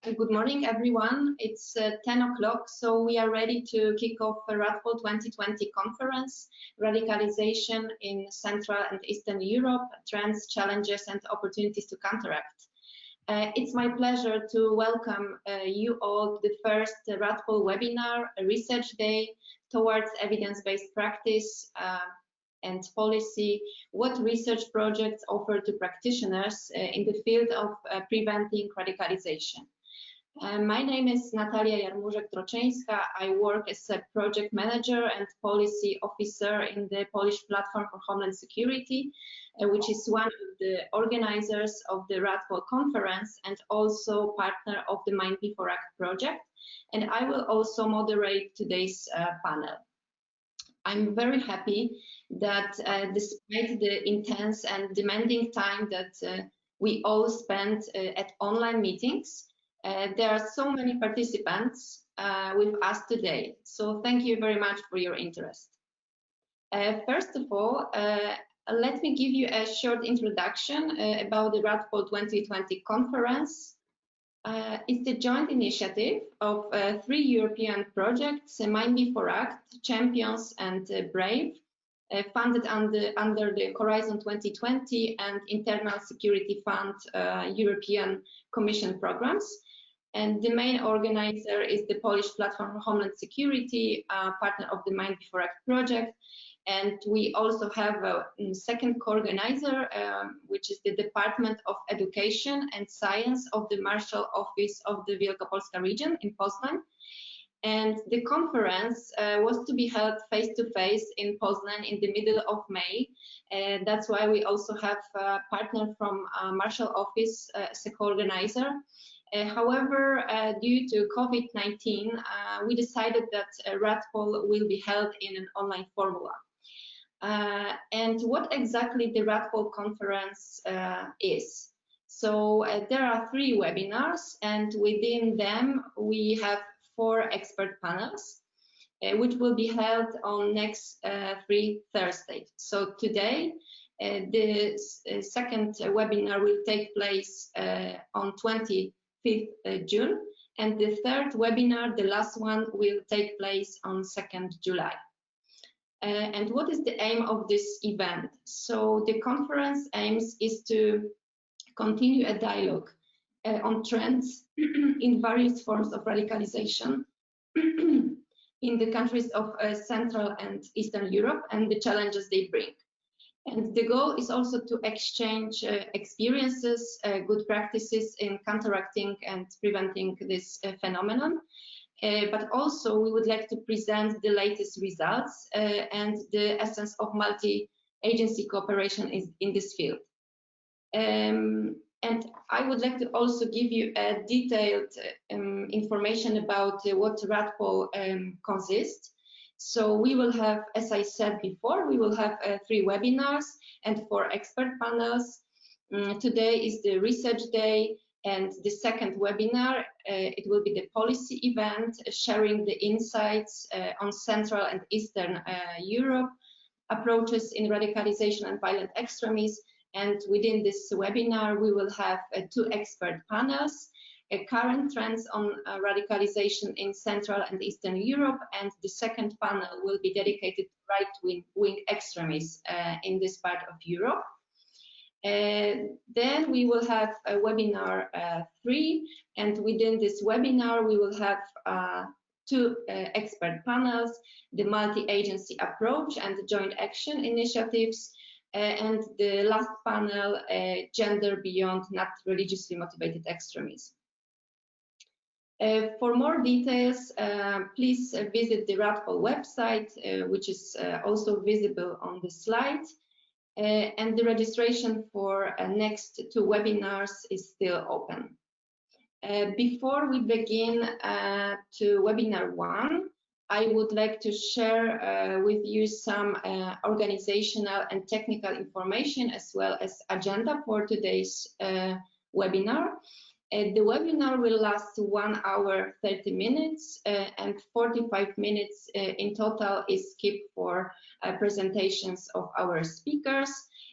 Good morning, everyone. It's 10 o'clock, so we are ready to kick off a RADPol 2020 conference, Radicalization in Central and Eastern Europe, Trends, Challenges and Opportunities to Counteract. It's my pleasure to welcome you all to the first RADPol webinar, a research day towards evidence-based practice and policy, what research projects offer to practitioners in the field of preventing radicalization. My name is Natalia Jarmużek-Trocheńska. I work as a project manager and policy officer in the Polish Platform for Homeland Security, which is one of the organizers of the RADPol conference and also partner of the Mind Before Act project. And I will also moderate today's panel. I'm very happy that despite the intense and demanding time that we all spend at online meetings, there are so many participants with us today. So thank you very much for your interest. First of all, let me give you a short introduction about the RADPol 2020 conference. It's the joint initiative of 3 European projects, Mind Before Act, Champions and Brave, funded under the Horizon 2020 and Internal Security Fund European Commission programs. And the main organizer is the Polish Platform for Homeland Security, partner of the Mind Before Act project. And we also have a second co-organizer, which is the Department of Education and Science of the Marshal Office of the Wielkopolska region in Poznań. And the conference was to be held face-to-face in Poznań in the middle of May. That's why we also have a partner from Marshal Office as a co-organizer. However, due to COVID-19, we decided that RADPol will be held in an online formula. And what exactly the RADPol conference is? So there are 3 webinars, and within them we have 4 expert panels, which will be held on next 3 Thursdays. So today, the second webinar will take place on 25th June, and the third webinar, the last one, will take place on 2nd July. And what is the aim of this event? So the conference aims is to continue a dialogue on trends in various forms of radicalization in the countries of Central and Eastern Europe and the challenges they bring. And the goal is also to exchange experiences, good practices in counteracting and preventing this phenomenon. But also we would like to present the latest results and the essence of multi-agency cooperation in this field. And I would like to also give you a detailed information about what RADPol consists. So we will have, as I said before, we will have 3 webinars and 4 expert panels. Today is the research day, and the second webinar, it will be the policy event, sharing the insights on Central and Eastern Europe, approaches in radicalization and violent extremism. And within this webinar, we will have 2 expert panels, current trends on radicalization in Central and Eastern Europe, and the second panel will be dedicated to right-wing extremists in this part of Europe. Then we will have a webinar 3, and within this webinar we will have 2 expert panels, the multi-agency approach and the joint action initiatives, and the last panel, gender beyond not religiously motivated extremism. For more details, please visit the RADPol website, which is also visible on the slide. And the registration for next 2 webinars is still open. Before we begin to webinar 1, I would like to share with you some organizational and technical information as well as agenda for today's webinar. The webinar will last 1 hour 30 minutes and 45 minutes in total is kept for presentations of our speakers.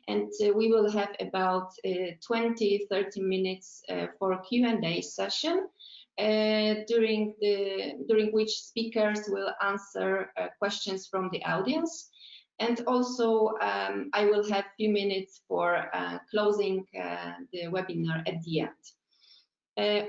and we will have about 20-30 minutes for Q&A session, during which speakers will answer questions from the audience. And also, I will have a few minutes for closing the webinar at the end.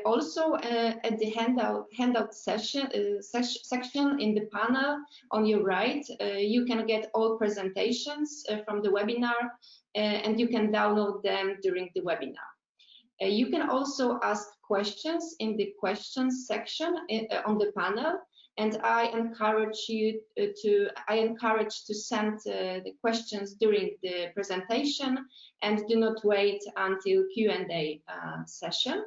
Also, at the handout section in the panel on your right, you can get all presentations from the webinar, and you can download them during the webinar. You can also ask questions in the questions section on the panel, and I encourage to send the questions during the presentation, and do not wait until Q&A session.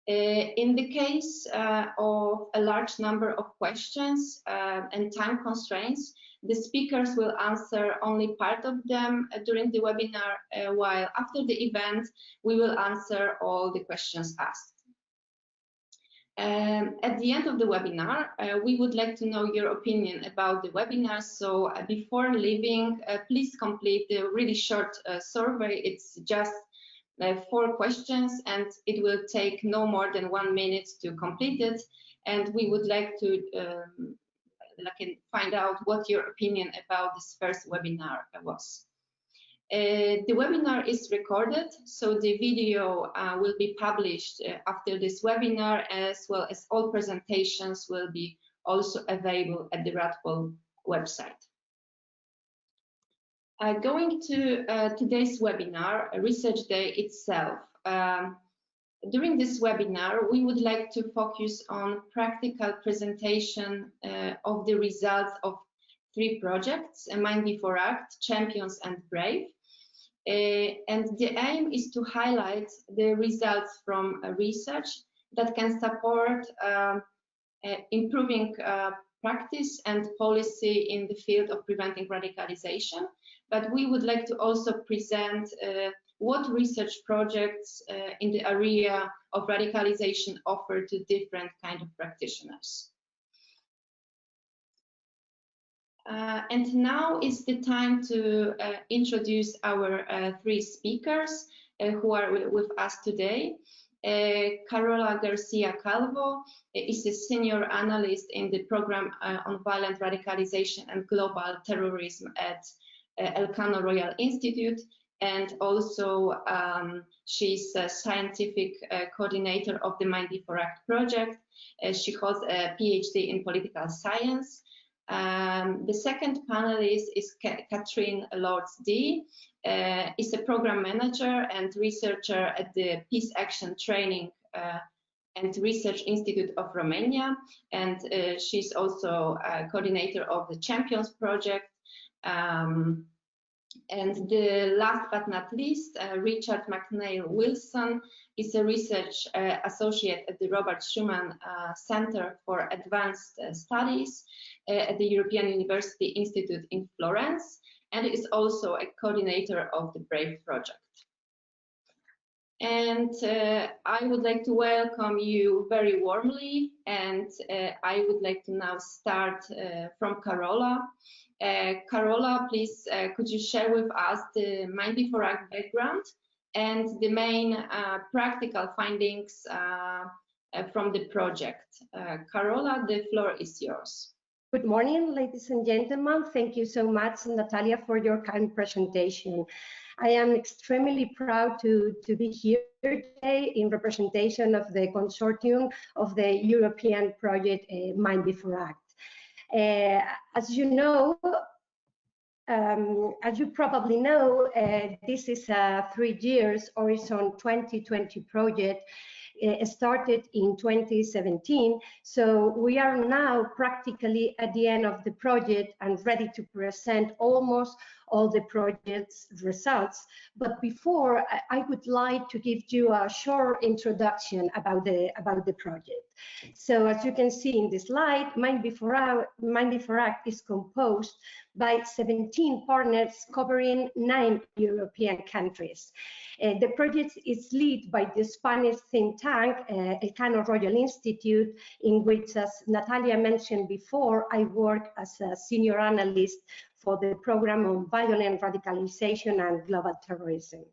In the case of a large number of questions and time constraints, the speakers will answer only part of them during the webinar, while after the event, we will answer all the questions asked. At the end of the webinar, we would like to know your opinion about the webinar. So before leaving, please complete the really short survey. It's just 4 questions, and it will take no more than 1 minute to complete it. And we would like to find out what your opinion about this first webinar was. The webinar is recorded, so the video will be published after this webinar, as well as all presentations will be also available at the RADPol website. Going to today's webinar, Research Day itself. During this webinar, we would like to focus on practical presentation of the results of 3 projects, Mind Before Act, Champions and Brave. And the aim is to highlight the results from research that can support improving practice and policy in the field of preventing radicalization. But we would like to also present what research projects in the area of radicalization offer to different kinds of practitioners. And now is the time to introduce our 3 speakers who are with us today. Carola García-Calvo is a senior analyst in the program on violent radicalization and global terrorism at Elcano Royal Institute, and also she's a scientific coordinator of the Mind Before Act project. She holds a PhD in political science. The second panelist is Lourdes, is a program manager and researcher at the Peace Action Training and Research Institute of Romania, and she's also a coordinator of the Champions project. And the last but not least, Richard McNeil-Willson is a research associate at the Robert Schuman Center for Advanced Studies at the European University Institute in Florence, and is also a coordinator of the BRAVE project. And I would like to welcome you very warmly, and I would like to now start from Carola. Carola, please, could you share with us the Mind Before Act background and the main practical findings from the project? Carola, the floor is yours. Good morning, ladies and gentlemen. Thank you so much, Natalia, for your kind presentation. I am extremely proud to be here today in representation of the Consortium of the European project Mind Before Act. As you know, as you probably know, this is a 3 years Horizon 2020 project. Started in 2017, so we are now practically at the end of the project and ready to present almost all the project's results. But before, I would like to give you a short introduction about the project. So as you can see in the slide, Mind Before Act is composed by 17 partners covering 9 European countries. The project is led by the Spanish think tank, Elcano Royal Institute, in which, as Natalia mentioned before, I work as a senior analyst for the program on violent radicalization and global terrorism.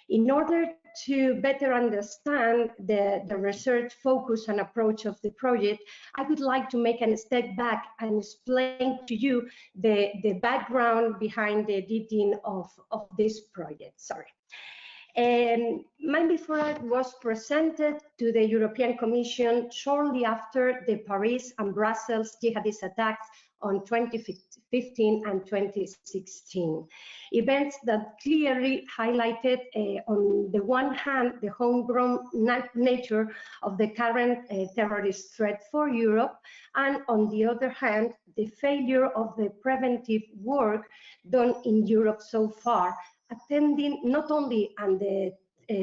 In order to better understand the research focus and approach of the project, I would like to make a step back and explain to you the background behind the editing of this project. Sorry. McNeil-Willson was presented to the European Commission shortly after the Paris and Brussels jihadist attacks on 2015 and 2016. Events that clearly highlighted, on the one hand, the homegrown nature of the current terrorist threat for Europe, and on the other hand, the failure of the preventive work done in Europe so far, attending not only on the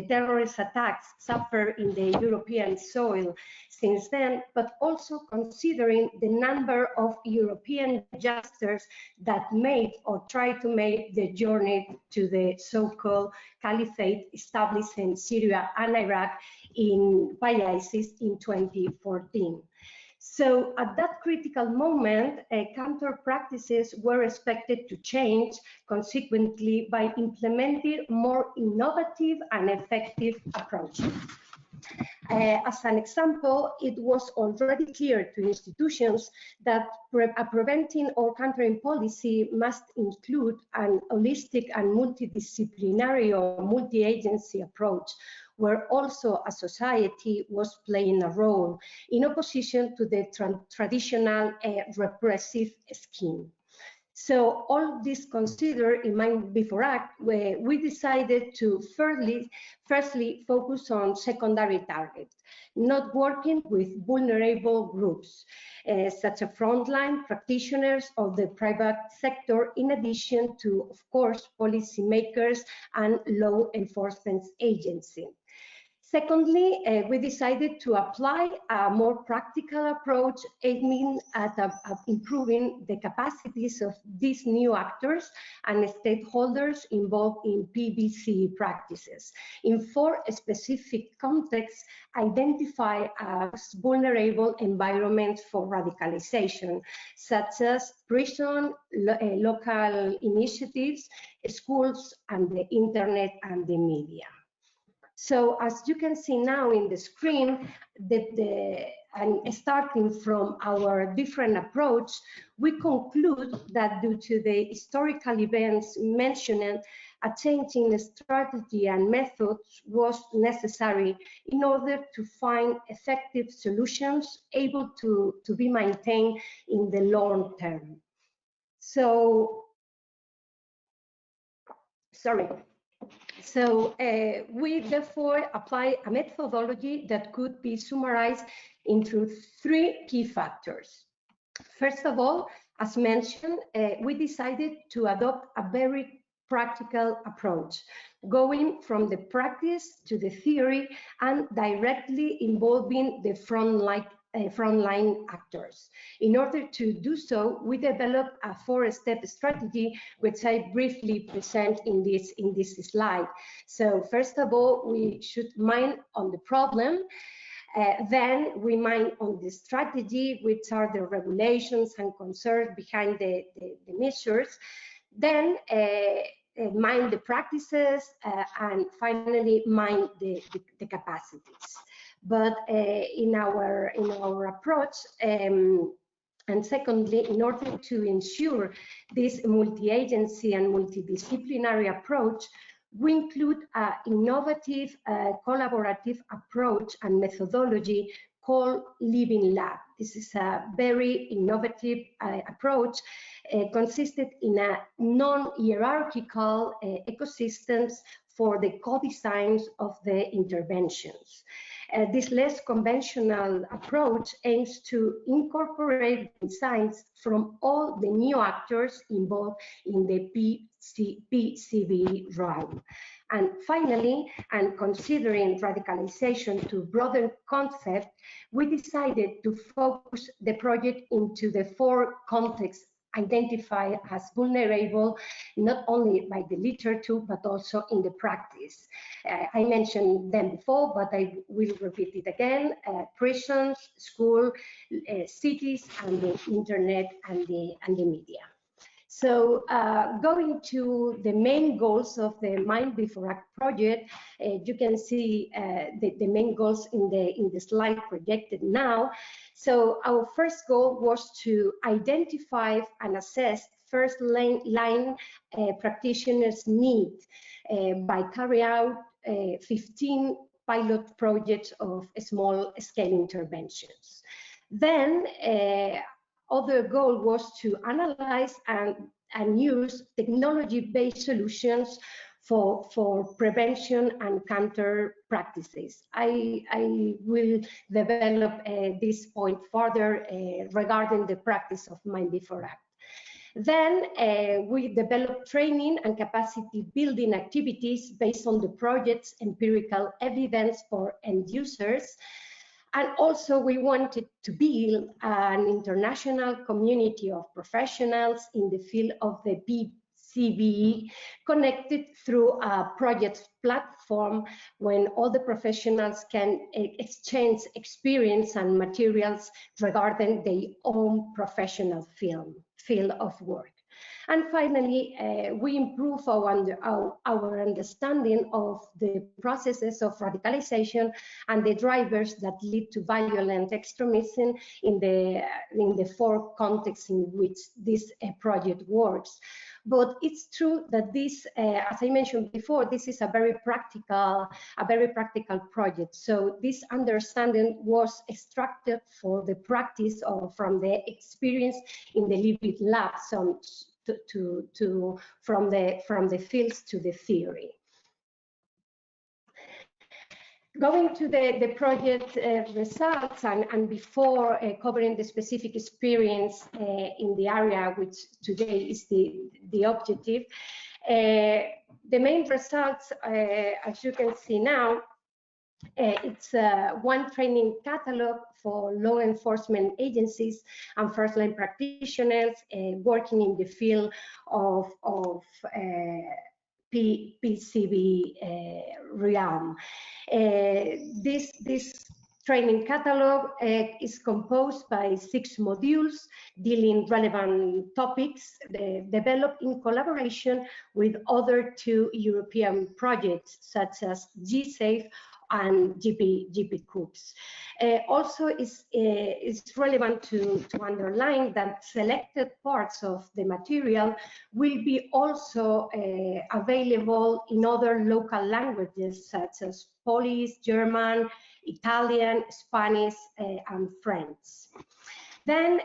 terrorist attacks suffered in the European soil since then, but also considering the number of European youngsters that made or tried to make the journey to the so-called caliphate established in Syria and Iraq by ISIS in 2014. So at that critical moment, counter practices were expected to change, consequently, by implementing more innovative and effective approaches. As an example, it was already clear to institutions that a preventing or countering policy must include an holistic and multidisciplinary or multi-agency approach, where also a society was playing a role, in opposition to the traditional repressive scheme. So all this considered in mind before act, we decided to firstly focus on secondary targets, not working with vulnerable groups, such as frontline practitioners of the private sector, in addition to, of course, policymakers and law enforcement agencies. Secondly, we decided to apply a more practical approach aiming at improving the capacities of these new actors and stakeholders involved in PBC practices in 4 specific contexts identified as vulnerable environments for radicalization, such as prison, local initiatives, schools, and the internet and the media. So as you can see now in the screen, and starting from our different approach, we conclude that due to the historical events mentioned, a change in strategy and methods was necessary in order to find effective solutions able to be maintained in the long term. So, sorry. So we therefore apply a methodology that could be summarized into 3 key factors. First of all, as mentioned, we decided to adopt a very practical approach, going from the practice to the theory and directly involving the frontline actors. In order to do so, we developed a 4-step strategy, which I briefly present in this slide. So first of all, we should mind on the problem. Then we mind on the strategy, which are the regulations and concerns behind the measures. Then mind the practices, and finally mind the capacities. But in our approach, and secondly, in order to ensure this multi-agency and multidisciplinary approach, we include an innovative, collaborative approach and methodology called Living Lab. This is a very innovative approach, consisted in a non-hierarchical ecosystems for the co-designs of the interventions. This less conventional approach aims to incorporate designs from all the new actors involved in the PCV realm. And finally, and considering radicalization to broaden concept, we decided to focus the project into the 4 contexts identified as vulnerable, not only by the literature, but also in the practice. I mentioned them before, but I will repeat it again: prisons, school, cities, and the internet and the media. So going to the main goals of the Mind Before Act project, you can see the main goals in the slide projected now. So our first goal was to identify and assess first line practitioners' need by carrying out 15 pilot projects of small scale interventions. Then other goal was to analyze and use technology-based solutions for prevention and counter practices. I will develop this point further regarding the practice of Mind Before Act. Then we developed training and capacity building activities based on the project's empirical evidence for end users. And also we wanted to build an international community of professionals in the field of the PCBE connected through a project platform when all the professionals can exchange experience and materials regarding their own professional field of work. And finally, we improve our understanding of the processes of radicalization and the drivers that lead to violent extremism in the four contexts in which this project works. But it's true that this, as I mentioned before, this is a very practical project. So this understanding was extracted for the practice or from the experience in the lived lab, so from the fields to the theory. Going to the project results and before covering the specific experience in the area, which today is the objective, the main results, as you can see now, it's one training catalog for law enforcement agencies and first-line practitioners working in the field of PCB realm. This training catalog is composed by 6 modules dealing relevant topics developed in collaboration with other 2 European projects such as GSAFE and GP COOPS. Also, it's relevant to underline that selected parts of the material will be also available in other local languages such as Polish, German, Italian, Spanish, and French. Then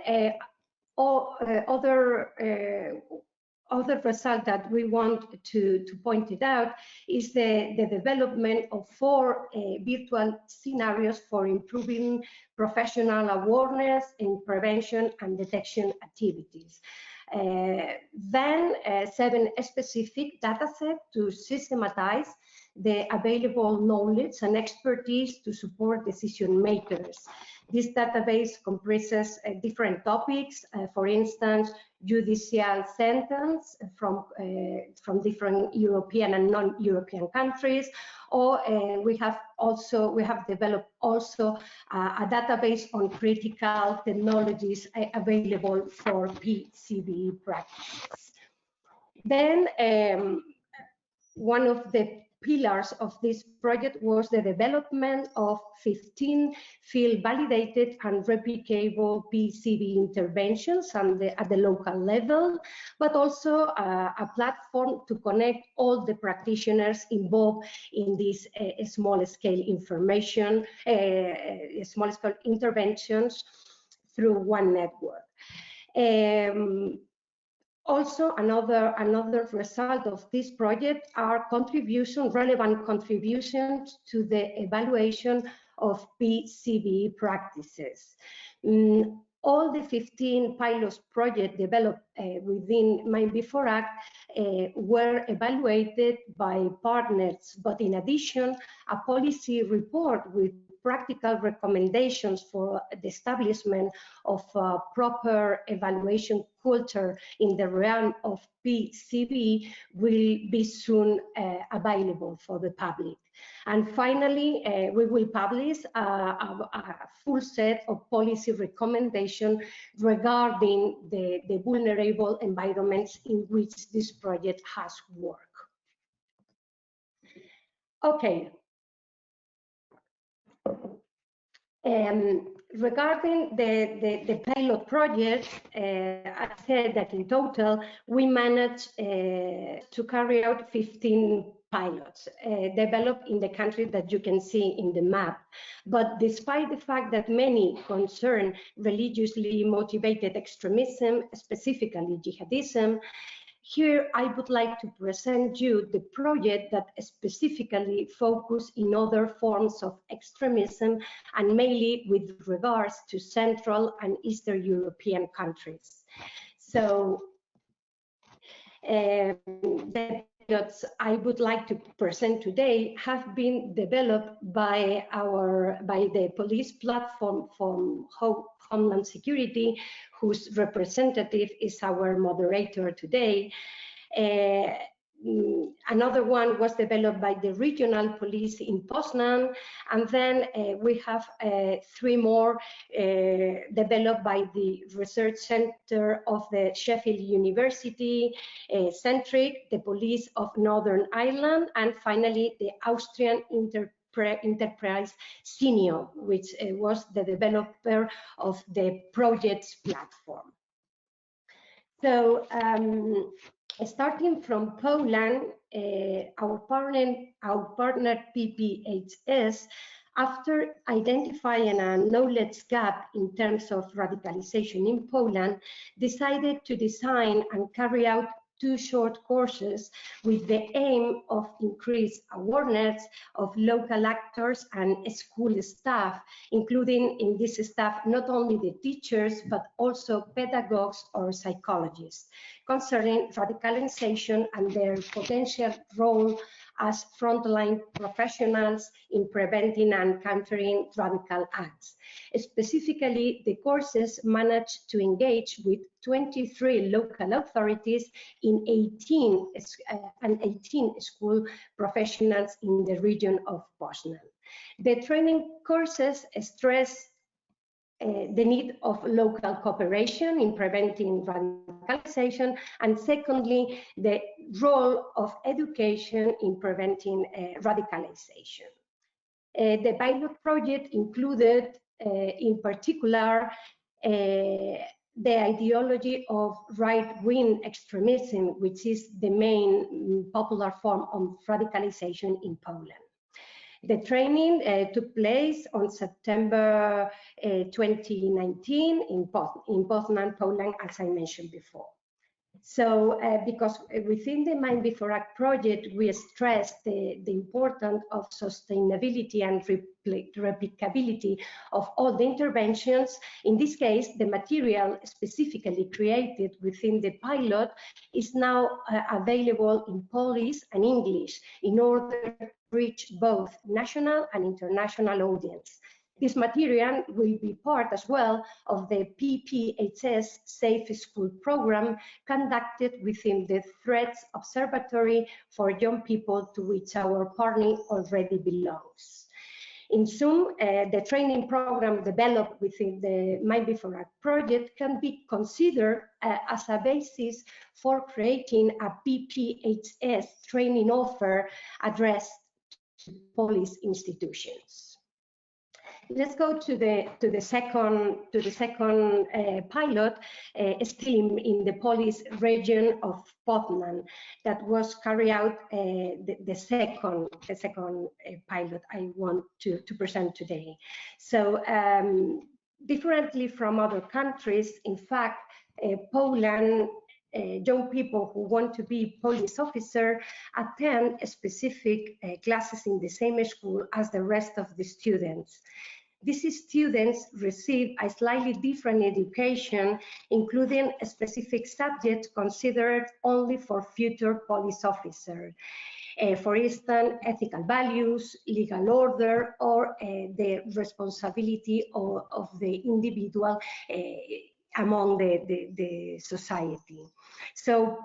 other result that we want to point it out is the development of 4 virtual scenarios for improving professional awareness in prevention and detection activities. Then 7 specific datasets to systematize the available knowledge and expertise to support decision makers. This database comprises different topics, for instance, judicial sentence from different European and non-European countries, or we have developed also a database on critical technologies available for PCB practice. Then one of the pillars of this project was the development of 15 field-validated and replicable PCB interventions at the local level, but also a platform to connect all the practitioners involved in this small-scale small-scale interventions through one network. Also, another result of this project are relevant contributions to the evaluation of PCB practices. All the 15 pilot projects developed within Mind Before Act were evaluated by partners, but in addition, a policy report with practical recommendations for the establishment of a proper evaluation culture in the realm of PCB will be soon available for the public. And finally, we will publish a full set of policy recommendations regarding the vulnerable environments in which this project has worked. Okay. Regarding the pilot project, I said that in total we managed to carry out 15 pilots developed in the countries that you can see in the map. But despite the fact that many concern religiously motivated extremism, specifically jihadism, here I would like to present you the project that specifically focuses in other forms of extremism and mainly with regards to Central and Eastern European countries. So the pilots I would like to present today have been developed by the police platform from Homeland Security, whose representative is our moderator today. Another one was developed by the regional police in Poznan, and then we have 3 more developed by the research center of the Sheffield University, Centric, the police of Northern Ireland, and finally the Austrian enterprise Senior, which was the developer of the project's platform. So starting from Poland, our partner PPHS, after identifying a knowledge gap in terms of radicalization in Poland, decided to design and carry out 2 short courses with the aim of increased awareness of local actors and school staff, including in this staff not only the teachers but also pedagogues or psychologists, concerning radicalization and their potential role as frontline professionals in preventing and countering radical acts. Specifically, the courses managed to engage with 23 local authorities in 18 school professionals in the region of Poznan. The training courses stress the need of local cooperation in preventing radicalization, and secondly, the role of education in preventing radicalization. The pilot project included, in particular, the ideology of right-wing extremism, which is the main popular form of radicalization in Poland. The training took place on September 2019 in Poznan, Poland, as I mentioned before. So, because within the Mind Before Act project, we stress the importance of sustainability and replicability of all the interventions. In this case, the material specifically created within the pilot is now available in Polish and English in order to reach both national and international audience. This material will be part as well of the PPHS Safe School program conducted within the Threats Observatory for Young People, to which our partner already belongs. In sum, the training program developed within the Mind Before Act project can be considered as a basis for creating a PPHS training offer addressed to police institutions. Let's go to the second pilot, still in the Polish region of Poznan, that was carried out the second pilot I want to present today. So differently from other countries, in fact, Poland, young people who want to be police officer attend specific classes in the same school as the rest of the students. These students receive a slightly different education, including specific subjects considered only for future police officers. For instance, ethical values, legal order, or the responsibility of the individual among the society. So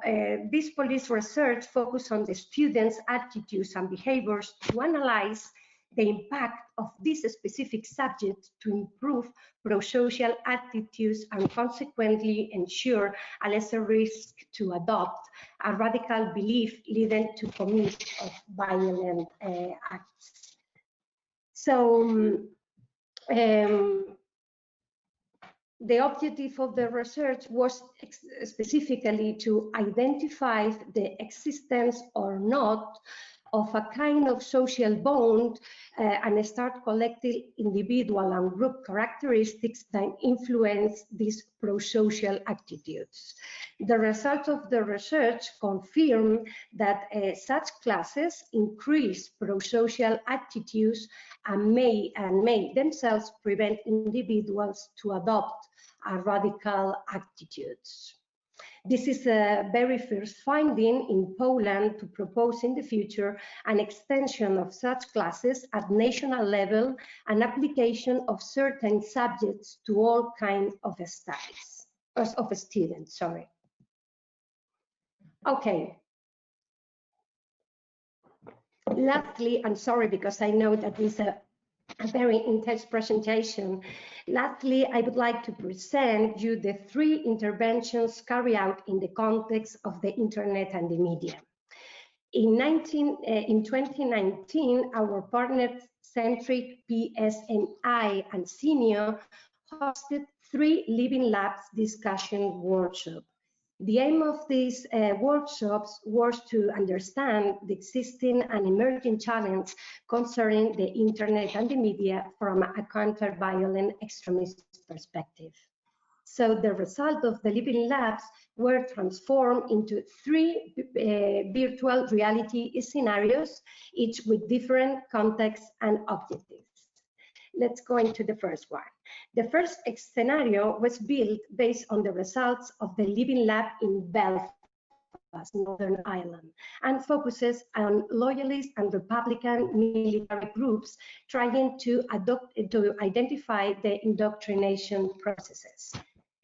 this police research focused on the students' attitudes and behaviors to analyze the impact of this specific subject to improve pro-social attitudes and consequently ensure a lesser risk to adopt a radical belief leading to commit of violent acts. So the objective of the research was specifically to identify the existence or not of a kind of social bond and start collecting individual and group characteristics that influence these pro-social attitudes. The results of the research confirm that such classes increase pro-social attitudes and may themselves prevent individuals to adopt radical attitudes. This is a very first finding in Poland to propose in the future an extension of such classes at national level and application of certain subjects to all kinds of studies, of students, sorry. Okay. Lastly, I'm sorry because I know that this is a very intense presentation. Lastly, I would like to present you the 3 interventions carried out in the context of the internet and the media. In 2019, our partner-centric PSNI and Senior hosted 3 Living Labs discussion workshops. The aim of these workshops was to understand the existing and emerging challenge concerning the internet and the media from a counter-violent extremist perspective. So the result of the Living Labs were transformed into 3 virtual reality scenarios, each with different contexts and objectives. Let's go into the first one. The first scenario was built based on the results of the Living Lab in Belfast, Northern Ireland, and focuses on loyalist and Republican military groups trying to identify the indoctrination processes.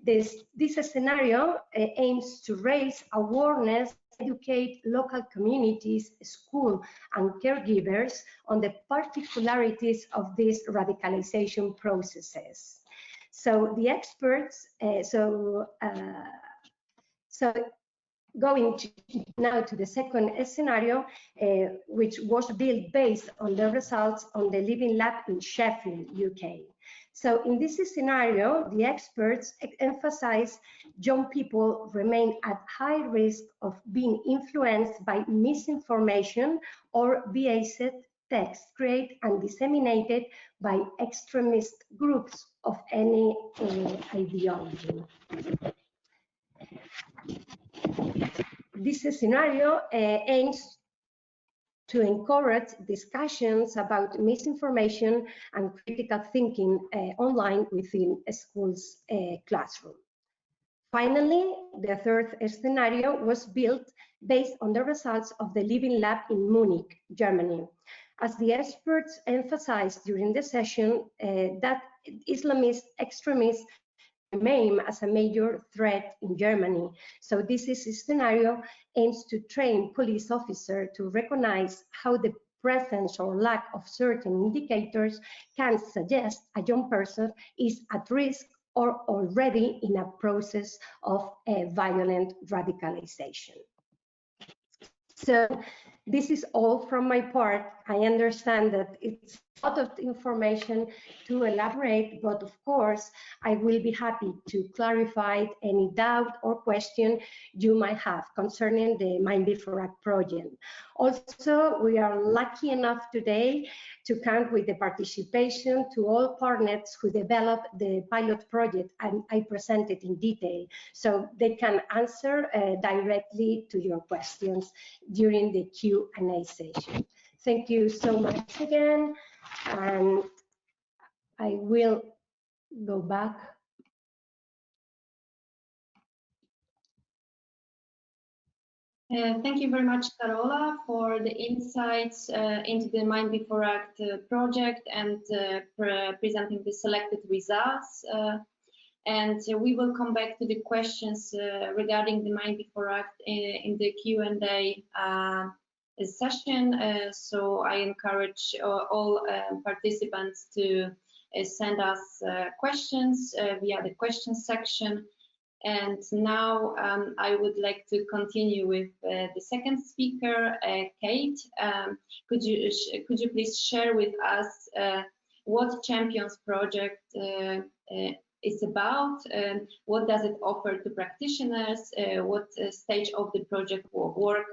This scenario aims to raise awareness, educate local communities, schools, and caregivers on the particularities of these radicalization processes. So the experts, going now to the second scenario, which was built based on the results on the Living Lab in Sheffield, UK. So in this scenario, the experts emphasize young people remain at high risk of being influenced by misinformation or biased text created and disseminated by extremist groups of any ideology. This scenario aims to encourage discussions about misinformation and critical thinking online within a school's classroom. Finally, the third scenario was built based on the results of the Living Lab in Munich, Germany. As the experts emphasized during the session, that Islamist extremists remain as a major threat in Germany. So this scenario aims to train police officers to recognize how the presence or lack of certain indicators can suggest a young person is at risk or already in a process of violent radicalization. So this is all from my part. I understand that it's a lot of information to elaborate, but of course, I will be happy to clarify any doubt or question you might have concerning the Mind Before Act project. Also, we are lucky enough today to count with the participation to all partners who developed the pilot project, and I presented in detail, so they can answer directly to your questions during the Q&A session. Thank you so much again, and I will go back. Thank you very much, Carola, for the insights into the Mind Before Act project and presenting the selected results. And we will come back to the questions regarding the Mind Before Act in the Q&A session. So I encourage all participants to send us questions via the questions section. And now I would like to continue with the second speaker, Kate. Could you please share with us what Champions Project is about? What does it offer to practitioners? What stage of the project work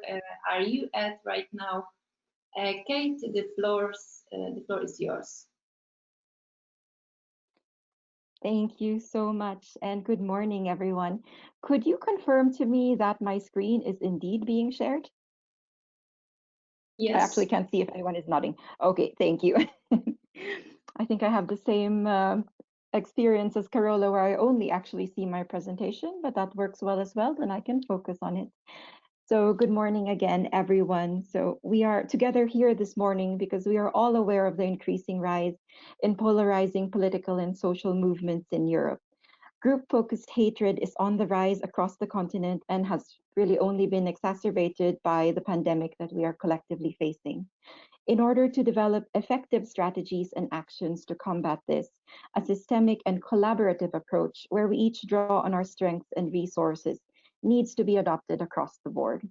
are you at right now? Kate, the floor is yours. Thank you so much, and good morning, everyone. Could you confirm to me that my screen is indeed being shared? Yes. I actually can't see if anyone is nodding. Okay, thank you. I think I have the same experience as Carola, where I only actually see my presentation, but that works well as well, then I can focus on it. So good morning again, everyone. So we are together here this morning because we are all aware of the increasing rise in polarizing political and social movements in Europe. Group-focused hatred is on the rise across the continent and has really only been exacerbated by the pandemic that we are collectively facing. In order to develop effective strategies and actions to combat this, a systemic and collaborative approach where we each draw on our strengths and resources needs to be adopted across the board.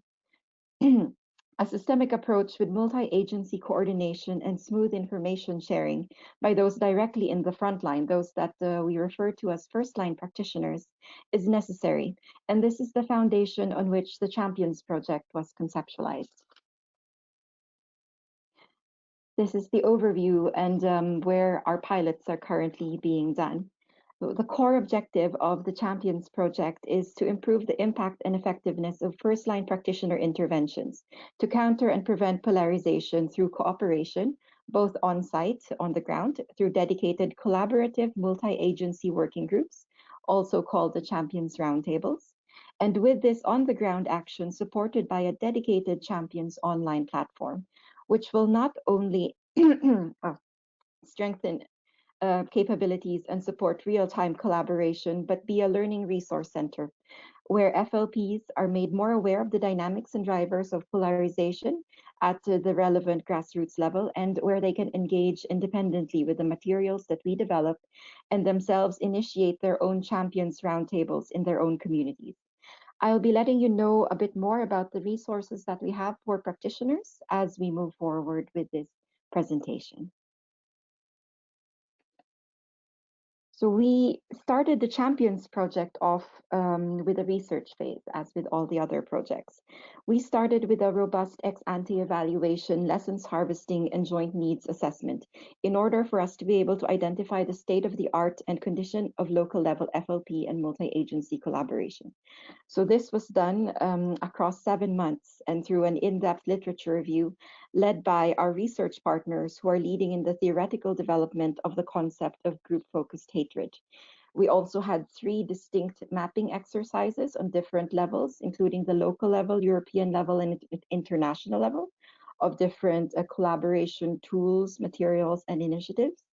A systemic approach with multi-agency coordination and smooth information sharing by those directly in the front line, those that we refer to as first-line practitioners, is necessary. And this is the foundation on which the Champions Project was conceptualized. This is the overview and where our pilots are currently being done. The core objective of the Champions Project is to improve the impact and effectiveness of first-line practitioner interventions, to counter and prevent polarization through cooperation, both on-site, on the ground, through dedicated collaborative multi-agency working groups, also called the Champions Roundtables, and with this on-the-ground action supported by a dedicated Champions online platform, which will not only strengthen capabilities and support real-time collaboration, but be a learning resource center where FLPs are made more aware of the dynamics and drivers of polarization at the relevant grassroots level, and where they can engage independently with the materials that we develop and themselves initiate their own Champions Roundtables in their own communities. I'll be letting you know a bit more about the resources that we have for practitioners as we move forward with this presentation. So we started the Champions Project off with a research phase, as with all the other projects. We started with a robust ex-ante evaluation, lessons harvesting, and joint needs assessment in order for us to be able to identify the state of the art and condition of local level FLP and multi-agency collaboration. So this was done across 7 months and through an in-depth literature review led by our research partners who are leading in the theoretical development of the concept of group-focused hatred. We also had 3 distinct mapping exercises on different levels, including the local level, European level, and international level of different collaboration tools, materials, and initiatives.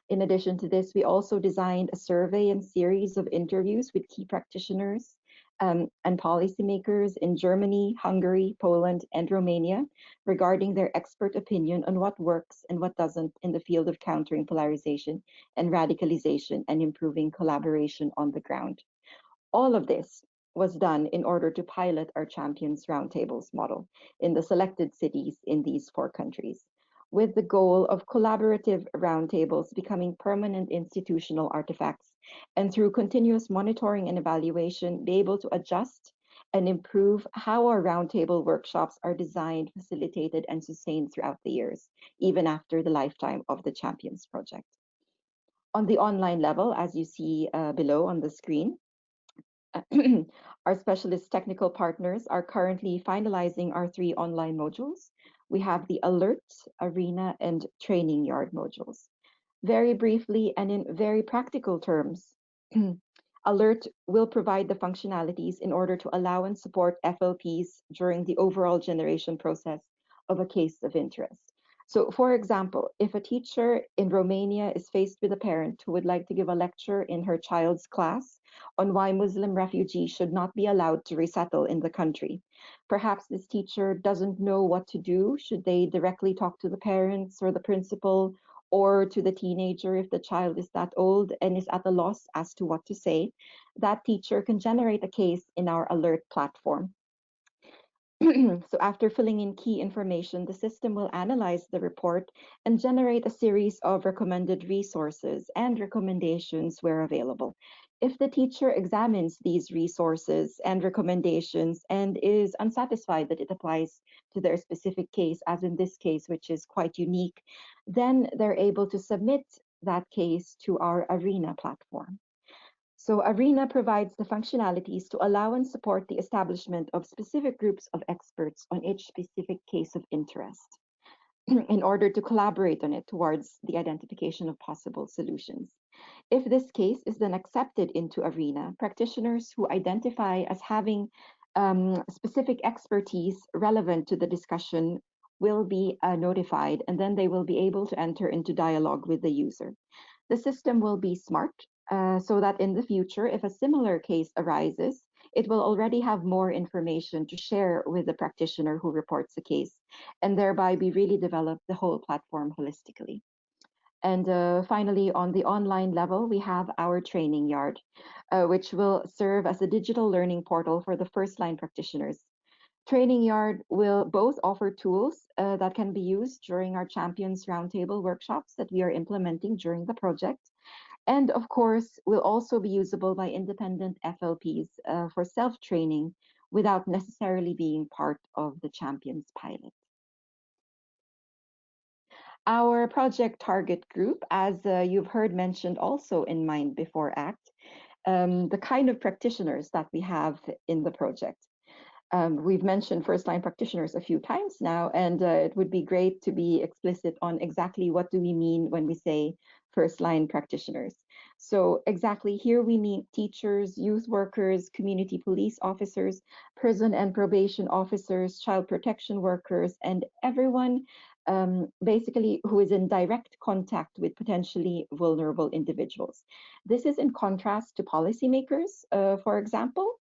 In addition to this, we also designed a survey and series of interviews with key practitioners and policymakers in Germany, Hungary, Poland, and Romania regarding their expert opinion on what works and what doesn't in the field of countering polarization and radicalization and improving collaboration on the ground. All of this was done in order to pilot our Champions Roundtables model in the selected cities in these 4 countries, with the goal of collaborative roundtables becoming permanent institutional artifacts, and through continuous monitoring and evaluation, be able to adjust and improve how our roundtable workshops are designed, facilitated, and sustained throughout the years, even after the lifetime of the Champions Project. On the online level, as you see below on the screen, our specialist technical partners are currently finalizing our 3 online modules. We have the Alert, Arena, and Training Yard modules. Very briefly and in very practical terms, Alert will provide the functionalities in order to allow and support FLPs during the overall generation process of a case of interest. So for example, if a teacher in Romania is faced with a parent who would like to give a lecture in her child's class on why Muslim refugees should not be allowed to resettle in the country, perhaps this teacher doesn't know what to do. Should they directly talk to the parents or the principal or to the teenager if the child is that old and is at a loss as to what to say? That teacher can generate a case in our alert platform. So after filling in key information, the system will analyze the report and generate a series of recommended resources and recommendations where available. If the teacher examines these resources and recommendations and is unsatisfied that it applies to their specific case, as in this case, which is quite unique, then they're able to submit that case to our ARENA platform. So ARENA provides the functionalities to allow and support the establishment of specific groups of experts on each specific case of interest in order to collaborate on it towards the identification of possible solutions. If this case is then accepted into ARENA, practitioners who identify as having specific expertise relevant to the discussion will be notified, and then they will be able to enter into dialogue with the user. The system will be smart, so that in the future, if a similar case arises, it will already have more information to share with the practitioner who reports the case, and thereby we really develop the whole platform holistically. And finally, on the online level, we have our training yard, which will serve as a digital learning portal for the first-line practitioners. Training Yard will both offer tools that can be used during our Champions Roundtable workshops that we are implementing during the project, and of course will also be usable by independent FLPs for self-training without necessarily being part of the Champions pilot. Our project target group, as you've heard mentioned also in Mind Before Act, the kind of practitioners that we have in the project. We've mentioned first-line practitioners a few times now, and it would be great to be explicit on exactly what do we mean when we say first-line practitioners. So exactly here we mean teachers, youth workers, community police officers, prison and probation officers, child protection workers, and everyone basically who is in direct contact with potentially vulnerable individuals. This is in contrast to policymakers, for example,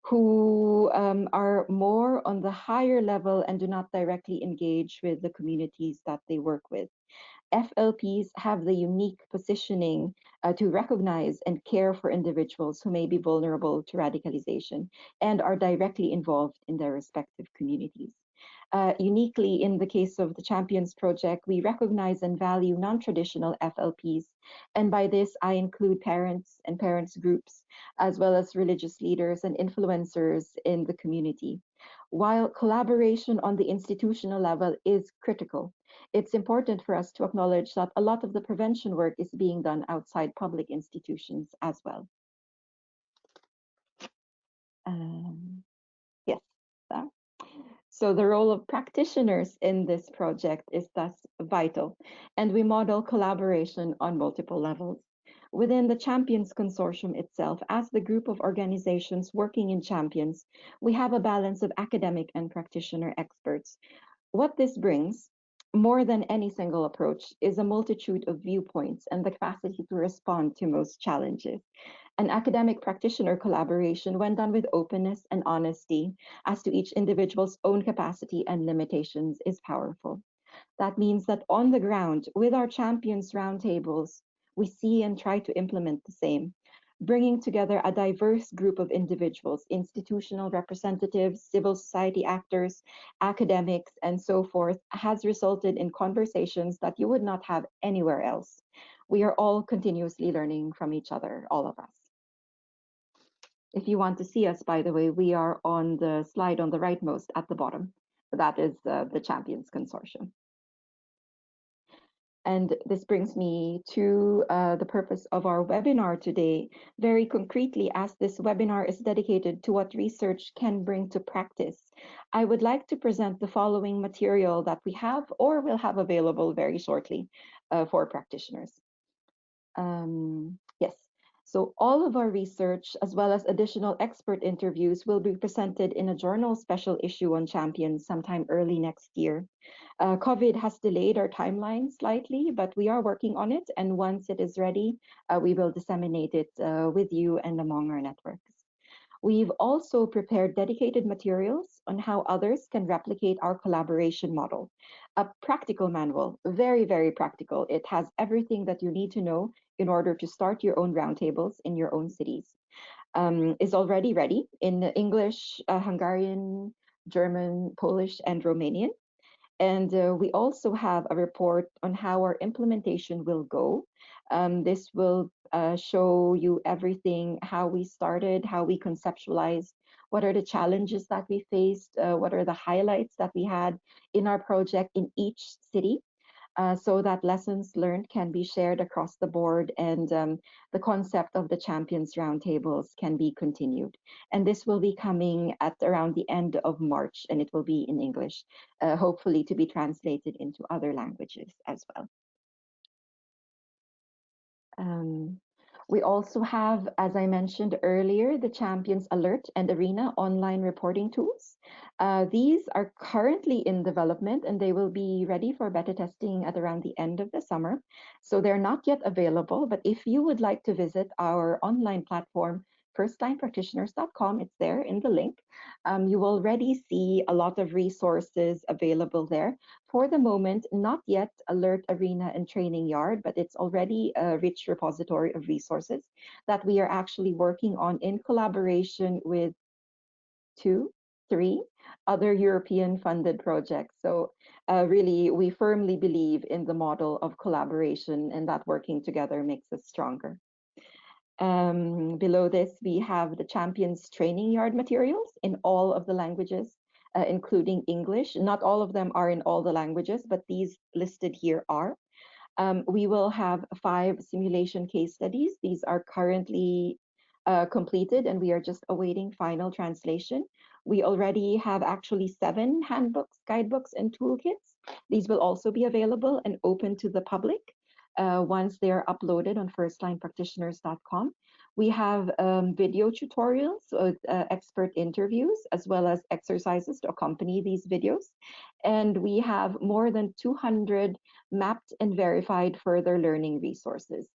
who are more on the higher level and do not directly engage with the communities that they work with. FLPs have the unique positioning to recognize and care for individuals who may be vulnerable to radicalization and are directly involved in their respective communities. Uniquely, in the case of the Champions Project, we recognize and value non-traditional FLPs. And by this, I include parents and parents groups, as well as religious leaders and influencers in the community. While collaboration on the institutional level is critical, it's important for us to acknowledge that a lot of the prevention work is being done outside public institutions as well. Yes. So the role of practitioners in this project is thus vital, and we model collaboration on multiple levels. Within the Champions Consortium itself, as the group of organizations working in Champions, we have a balance of academic and practitioner experts. What this brings, more than any single approach, is a multitude of viewpoints and the capacity to respond to most challenges. An academic practitioner collaboration, when done with openness and honesty as to each individual's own capacity and limitations, is powerful. That means that on the ground, with our Champions Roundtables, we see and try to implement the same, bringing together a diverse group of individuals, institutional representatives, civil society actors, academics, and so forth, has resulted in conversations that you would not have anywhere else. We are all continuously learning from each other, all of us. If you want to see us, by the way, we are on the slide on the rightmost at the bottom. That is the Champions Consortium. And this brings me to the purpose of our webinar today. Very concretely, as this webinar is dedicated to what research can bring to practice, I would like to present the following material that we have or will have available very shortly for practitioners. Yes. So all of our research, as well as additional expert interviews, will be presented in a journal special issue on champions sometime early next year. COVID has delayed our timeline slightly, but we are working on it. And once it is ready, we will disseminate it with you and among our networks. We've also prepared dedicated materials on how others can replicate our collaboration model. A practical manual, very, very practical. It has everything that you need to know in order to start your own roundtables in your own cities. Is already ready in English, Hungarian, German, Polish, and Romanian. And we also have a report on how our implementation will go. This will show you everything, how we started, how we conceptualized, what are the challenges that we faced, what are the highlights that we had in our project in each city. So that lessons learned can be shared across the board, and the concept of the Champions Roundtables can be continued. And this will be coming at around the end of March, and it will be in English, hopefully to be translated into other languages as well. We also have, as I mentioned earlier, the Champions Alert and Arena online reporting tools. These are currently in development and they will be ready for beta testing at around the end of the summer. So they're not yet available, but if you would like to visit our online platform, firstlinepractitioners.com, it's there in the link. You will already see a lot of resources available there. For the moment, not yet Alert, Arena, and Training Yard, but it's already a rich repository of resources that we are actually working on in collaboration with 2, 3 other European funded projects. So really, we firmly believe in the model of collaboration, and that working together makes us stronger. Below this, we have the Champions Training Yard materials in all of the languages, including English. Not all of them are in all the languages, but these listed here are. We will have 5 simulation case studies. These are currently completed, and we are just awaiting final translation. We already have actually 7 handbooks, guidebooks, and toolkits. These will also be available and open to the public once they are uploaded on firstlinepractitioners.com. We have video tutorials with expert interviews, as well as exercises to accompany these videos. And we have more than 200 mapped and verified further learning resources.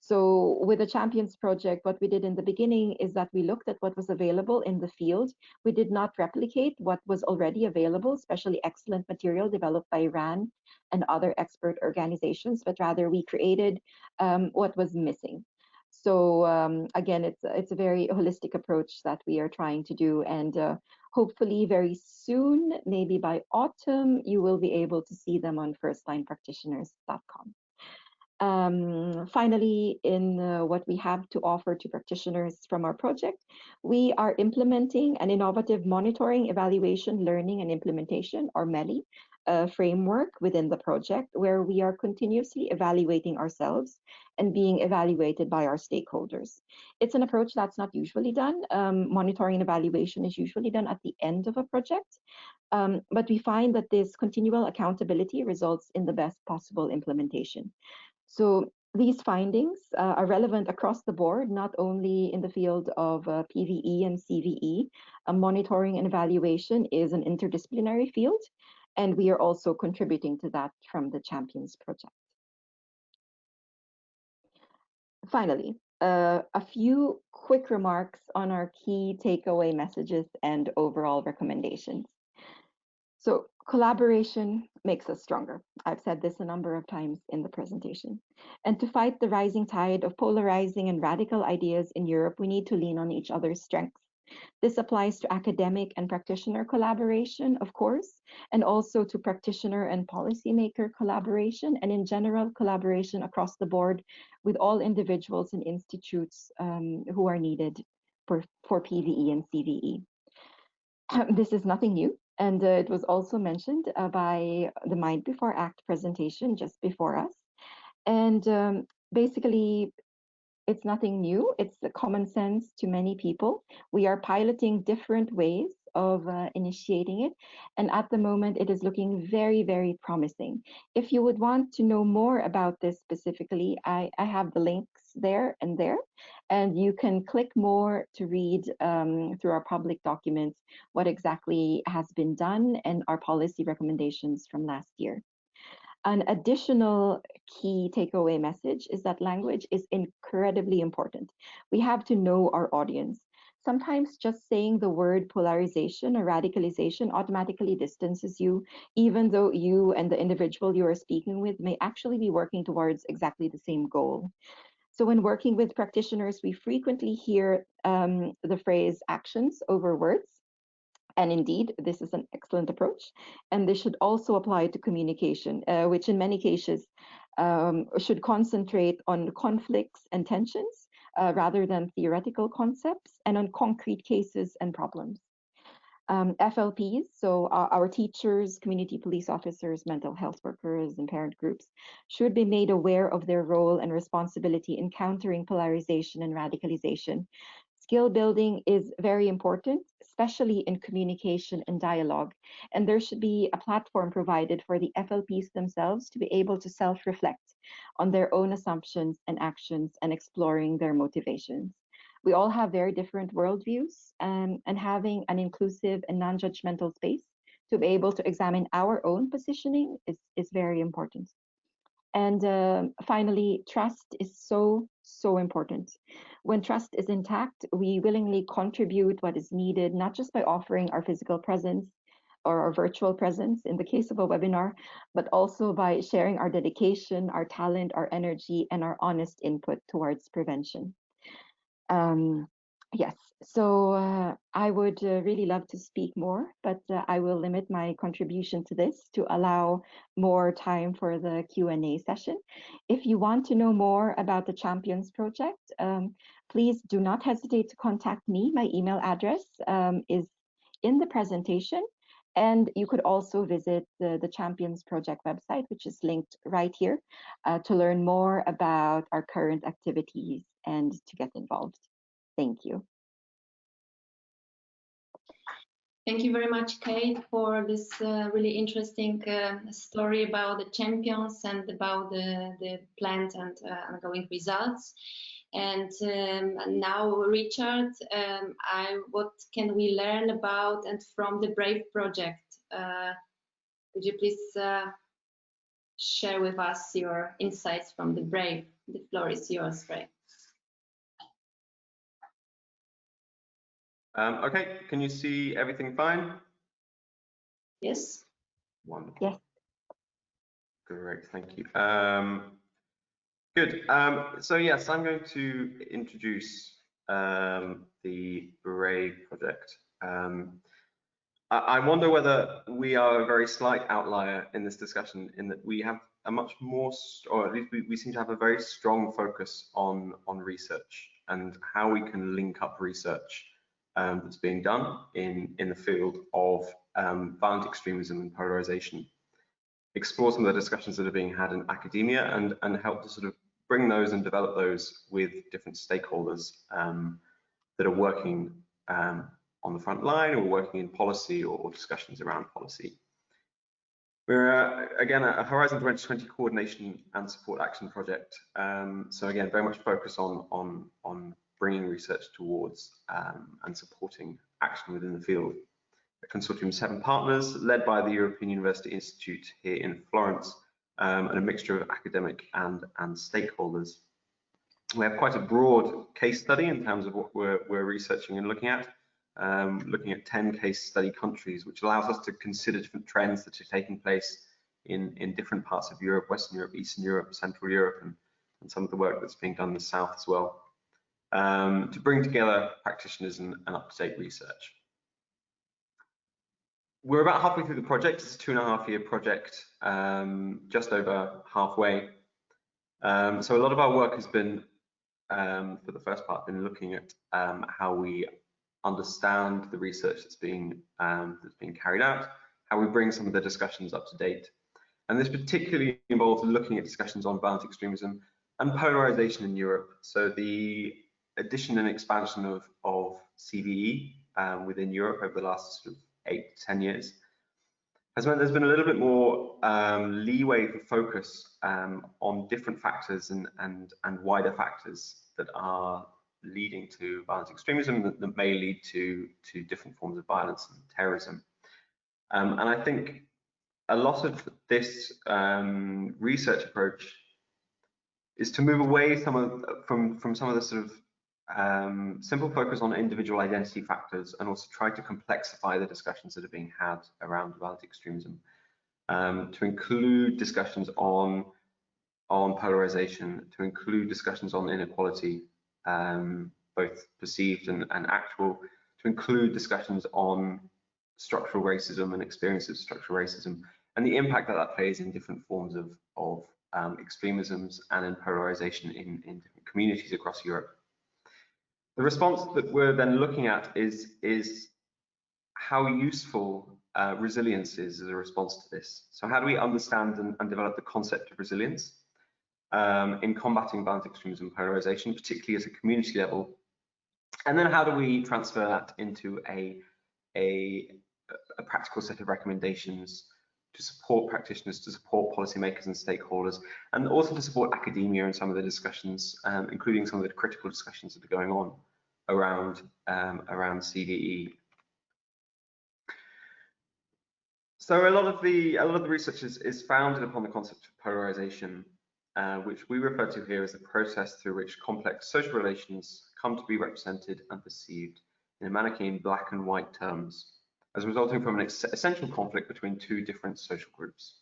So with the Champions project, what we did in the beginning is that we looked at what was available in the field. We did not replicate what was already available, especially excellent material developed by RAN and other expert organizations, but rather we created what was missing. So again, it's a very holistic approach that we are trying to do, and hopefully very soon, maybe by autumn, you will be able to see them on firstlinepractitioners.com. Finally, in what we have to offer to practitioners from our project, we are implementing an innovative monitoring, evaluation, learning, and implementation, or MELI, framework within the project, where we are continuously evaluating ourselves and being evaluated by our stakeholders. It's an approach that's not usually done. Monitoring and evaluation is usually done at the end of a project, but we find that this continual accountability results in the best possible implementation. So these findings are relevant across the board, not only in the field of PVE and CVE. Monitoring and evaluation is an interdisciplinary field, and we are also contributing to that from the Champions project. Finally, a few quick remarks on our key takeaway messages and overall recommendations. So collaboration makes us stronger. I've said this a number of times in the presentation. And to fight the rising tide of polarizing and radical ideas in Europe, we need to lean on each other's strengths. This applies to academic and practitioner collaboration, of course, and also to practitioner and policymaker collaboration, and in general collaboration across the board with all individuals and institutes who are needed for PVE and CVE. This is nothing new. And it was also mentioned by the Mind Before Act presentation just before us. And basically, it's nothing new. It's common sense to many people. We are piloting different ways of initiating it, and at the moment it is looking very, very promising. If you would want to know more about this specifically, I have the links there, and you can click more to read through our public documents what exactly has been done and our policy recommendations from last year. An additional key takeaway message is that language is incredibly important. We have to know our audience. Sometimes just saying the word polarization or radicalization automatically distances you, even though you and the individual you are speaking with may actually be working towards exactly the same goal. So when working with practitioners, we frequently hear the phrase actions over words. And indeed, this is an excellent approach. And this should also apply to communication, which in many cases should concentrate on conflicts and tensions rather than theoretical concepts, and on concrete cases and problems. FLPs, so our teachers, community police officers, mental health workers, and parent groups should be made aware of their role and responsibility in countering polarization and radicalization. Skill building is very important, especially in communication and dialogue, and there should be a platform provided for the FLPs themselves to be able to self-reflect on their own assumptions and actions and exploring their motivations. We all have very different worldviews, and having an inclusive and non-judgmental space to be able to examine our own positioning is very important. And finally, trust is so important. When trust is intact, we willingly contribute what is needed, not just by offering our physical presence or our virtual presence in the case of a webinar, but also by sharing our dedication, our talent, our energy, and our honest input towards prevention. Yes, so I would really love to speak more, but I will limit my contribution to this to allow more time for the Q&A session. If you want to know more about the Champions Project, please do not hesitate to contact me. My email address is in the presentation, and you could also visit the Champions Project website, which is linked right here, to learn more about our current activities and to get involved. Thank you. Thank you very much, Kate, for this really interesting story about the champions and about the planned and ongoing results. And now, Richard, what can we learn about and from the BRAVE project? Could you please share with us your insights from the BRAVE? The floor is yours, Ray. Okay, can you see everything fine? Yes. Wonderful. Yes. Great, thank you. Good. So yes, I'm going to introduce the BRAVE project. I wonder whether we are a very slight outlier in this discussion, in that we have a much more, or at least we seem to have a very strong focus on research and how we can link up research that's being done in the field of violent extremism and polarization, explore some of the discussions that are being had in academia, and help to sort of bring those and develop those with different stakeholders that are working on the front line, or working in policy, or discussions around policy. We're again a Horizon 2020 coordination and support action project. So again, very much focused on bringing research towards and supporting action within the field. A consortium of 7 partners, led by the European University Institute here in Florence, and a mixture of academic and stakeholders. We have quite a broad case study in terms of what we're researching and looking at 10 case study countries, which allows us to consider different trends that are taking place in different parts of Europe, Western Europe, Eastern Europe, Central Europe, and some of the work that's being done in the South as well, to bring together practitioners and up-to-date research. We're about halfway through the project. It's a 2.5-year project, just over halfway. So a lot of our work has been, for the first part, been looking at how we understand the research that's being carried out, how we bring some of the discussions up to date. And this particularly involves looking at discussions on violent extremism and polarization in Europe. So the addition and expansion of CVE within Europe over the last sort of 8 to 10 years has meant there's been a little bit more leeway for focus on different factors and wider factors that are leading to violent extremism that may lead to different forms of violence and terrorism. And I think a lot of this research approach is to move away from some of the sort of simple focus on individual identity factors, and also try to complexify the discussions that are being had around violent extremism, to include discussions on polarization, to include discussions on inequality, both perceived and actual, to include discussions on structural racism and experiences of structural racism, and the impact that that plays in different forms of extremisms and in polarization in different communities across Europe. The response that we're then looking at is how useful resilience is as a response to this. So how do we understand and develop the concept of resilience in combating violent extremism and polarization, particularly at a community level? And then how do we transfer that into a practical set of recommendations to support practitioners, to support policymakers and stakeholders, and also to support academia in some of the discussions, including some of the critical discussions that are going on around CVE. So a lot of the research is founded upon the concept of polarization, which we refer to here as the process through which complex social relations come to be represented and perceived in a Manichaean black and white terms, as resulting from an essential conflict between two different social groups.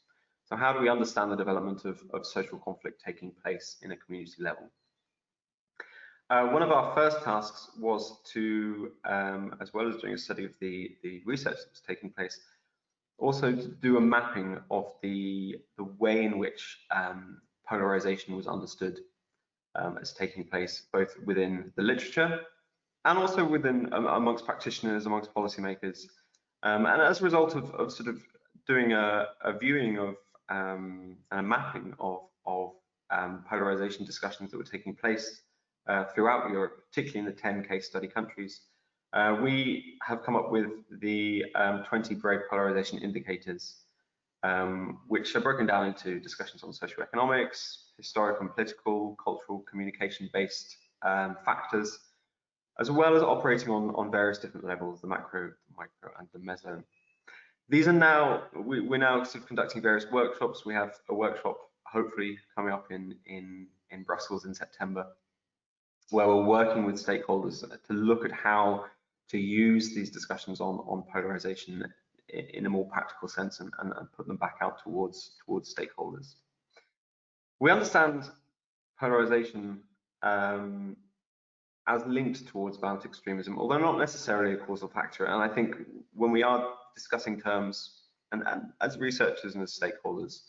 So how do we understand the development of social conflict taking place in a community level? One of our first tasks was to, as well as doing a study of the research that was taking place, also to do a mapping of the way in which polarization was understood as taking place, both within the literature and also within amongst practitioners, amongst policymakers. And as a result of sort of doing a viewing of and a mapping of polarization discussions that were taking place throughout Europe, particularly in the 10 case study countries, we have come up with the 20 brave polarization indicators, which are broken down into discussions on socioeconomics, historical and political, cultural, communication-based factors, as well as operating on various different levels, the macro, the micro, and the meso. These are now, we're now sort of conducting various workshops. We have a workshop hopefully coming up in Brussels in September, where we're working with stakeholders to look at how to use these discussions on polarization in a more practical sense and put them back out towards stakeholders. We understand polarization as linked towards violent extremism, although not necessarily a causal factor. And I think when we are discussing terms, and as researchers and as stakeholders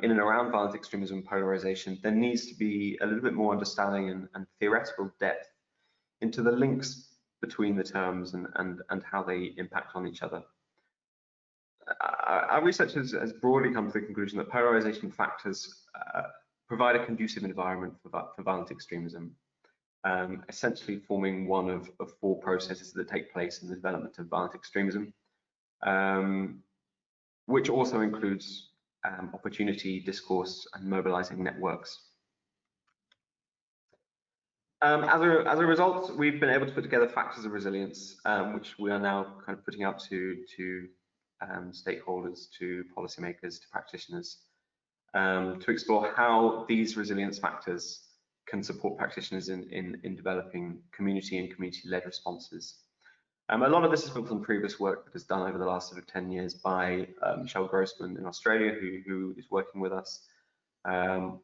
in and around violent extremism and polarization, there needs to be a little bit more understanding and theoretical depth into the links between the terms and how they impact on each other. Our research has broadly come to the conclusion that polarization factors provide a conducive environment for violent extremism, essentially forming one of 4 processes that take place in the development of violent extremism, which also includes opportunity, discourse, and mobilizing networks. As a result, we've been able to put together factors of resilience, which we are now kind of putting out to stakeholders, to policymakers, to practitioners, to explore how these resilience factors can support practitioners in developing community and community-led responses. A lot of this is built on previous work that was done over the last sort of 10 years by Michelle Grossman in Australia, who is working with us,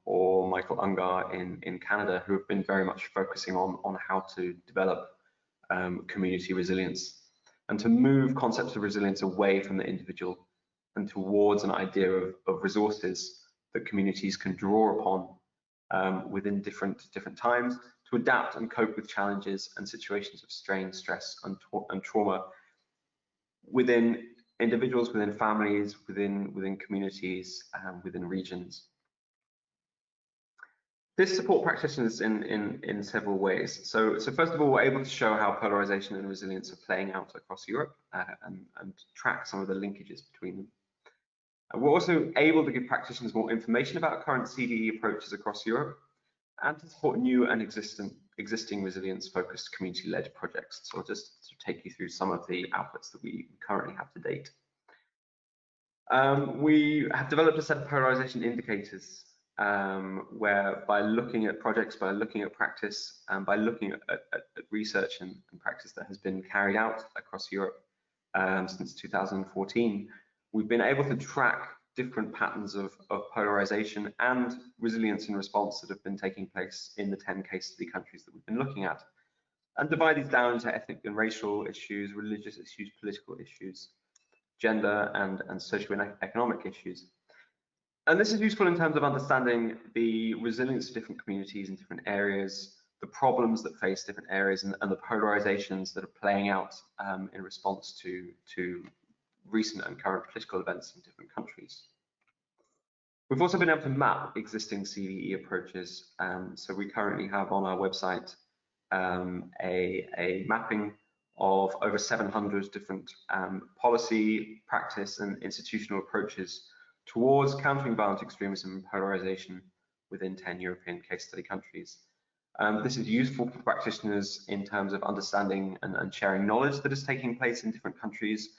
or Michael Ungar in Canada, who have been very much focusing on how to develop community resilience and to move concepts of resilience away from the individual and towards an idea of resources that communities can draw upon within different times to adapt and cope with challenges and situations of strain, stress, and trauma within individuals, within families, within communities, within regions. This support practitioners in several ways. So first of all, we're able to show how polarization and resilience are playing out across Europe and track some of the linkages between them. We're also able to give practitioners more information about current CDE approaches across Europe and to support new and existing resilience-focused community-led projects. So I'll just take you through some of the outputs that we currently have to date. We have developed a set of polarization indicators where by looking at projects, by looking at practice, and by looking at research and practice that has been carried out across Europe since 2014, we've been able to track different patterns of polarization and resilience in response that have been taking place in the 10 case study countries that we've been looking at, and divide these down into ethnic and racial issues, religious issues, political issues, gender and socio-economic issues. And this is useful in terms of understanding the resilience of different communities in different areas, the problems that face different areas, and the polarizations that are playing out in response to recent and current political events in different countries. We've also been able to map existing CDE approaches. So we currently have on our website a mapping of over 700 different policy, practice, and institutional approaches towards countering violent extremism and polarization within 10 European case study countries. This is useful for practitioners in terms of understanding and sharing knowledge that is taking place in different countries.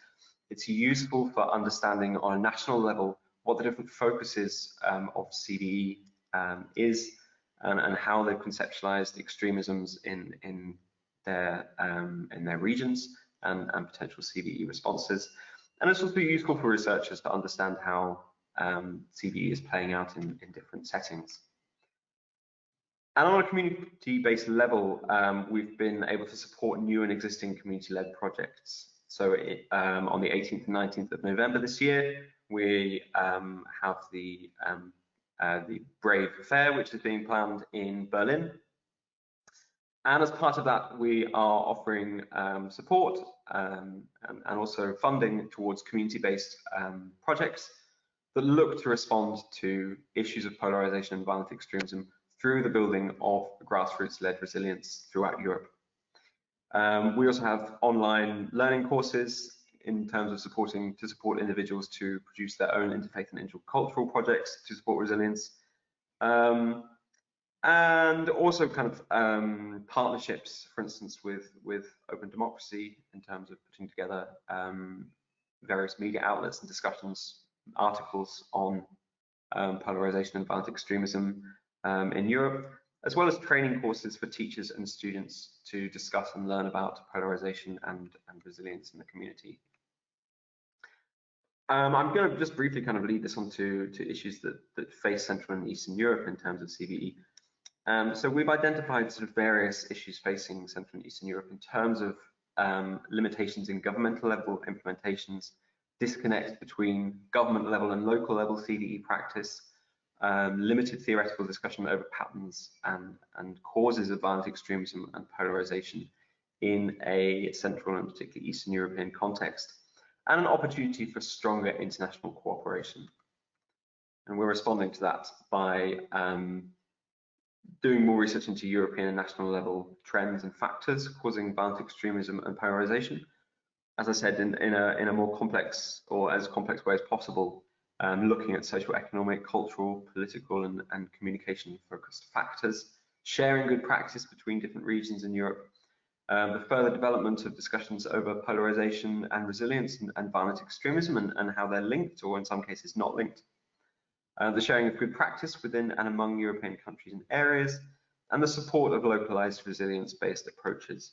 It's useful for understanding on a national level what the different focuses of CDE is and how they've conceptualized extremisms in their regions and potential CDE responses. And it's also useful for researchers to understand how CDE is playing out in different settings. And on a community-based level, we've been able to support new and existing community-led projects. So on the 18th and 19th of November this year, we have the Brave Fair, which is being planned in Berlin. And as part of that, we are offering support and also funding towards community-based projects that look to respond to issues of polarization and violent extremism through the building of grassroots-led resilience throughout Europe. We also have online learning courses in terms of support individuals to produce their own interfaith and intercultural projects to support resilience. And also kind of partnerships, for instance, with Open Democracy in terms of putting together various media outlets and discussions, articles on polarization and violent extremism in Europe, as well as training courses for teachers and students to discuss and learn about polarization and resilience in the community. I'm going to just briefly kind of lead this on to issues that face Central and Eastern Europe in terms of CVE. So we've identified sort of various issues facing Central and Eastern Europe in terms of limitations in governmental level implementations, disconnect between government level and local level CDE practice, limited theoretical discussion over patterns and causes of violent extremism and polarization in a Central and particularly Eastern European context, and an opportunity for stronger international cooperation. And we're responding to that by doing more research into European and national level trends and factors causing violent extremism and polarization. As I said, in a more complex or as complex way as possible, looking at socio-economic, cultural, political, and communication-focused factors, sharing good practice between different regions in Europe, the further development of discussions over polarization and resilience and violent extremism and how they're linked, or in some cases not linked, the sharing of good practice within and among European countries and areas, and the support of localized resilience-based approaches.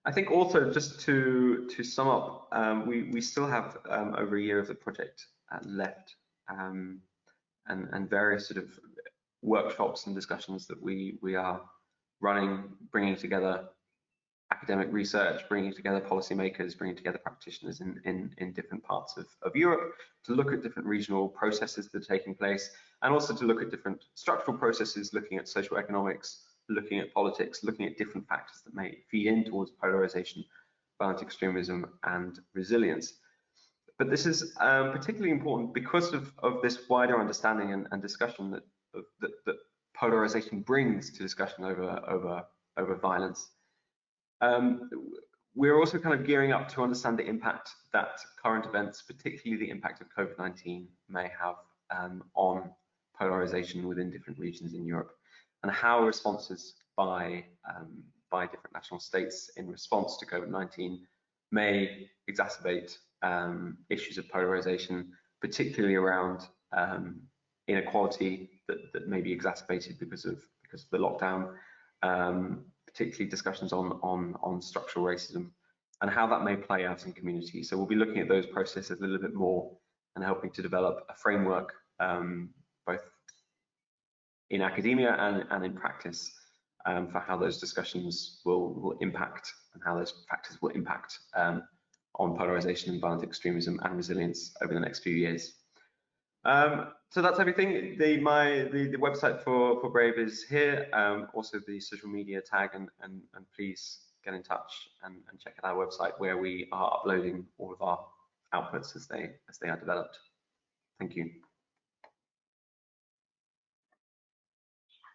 I think also just to sum up, we still have over a year of the project left, and various sort of workshops and discussions that we are running, bringing together academic research, bringing together policymakers, bringing together practitioners in different parts of Europe to look at different regional processes that are taking place, and also to look at different structural processes, looking at social economics, looking at politics, looking at different factors that may feed in towards polarization, violent extremism, and resilience. But this is particularly important because of this wider understanding and discussion that polarization brings to discussion over violence. We're also kind of gearing up to understand the impact that current events, particularly the impact of COVID-19, may have on polarization within different regions in Europe, and how responses by different national states in response to COVID-19 may exacerbate issues of polarization, particularly around inequality that may be exacerbated because of the lockdown, particularly discussions on structural racism and how that may play out in communities. So we'll be looking at those processes a little bit more and helping to develop a framework both in academia and in practice for how those discussions will impact and how those factors will impact on polarization and violent extremism and resilience over the next few years. So that's everything. The website for Brave is here. Also the social media tag, and please get in touch and check out our website where we are uploading all of our outputs as they are developed. Thank you.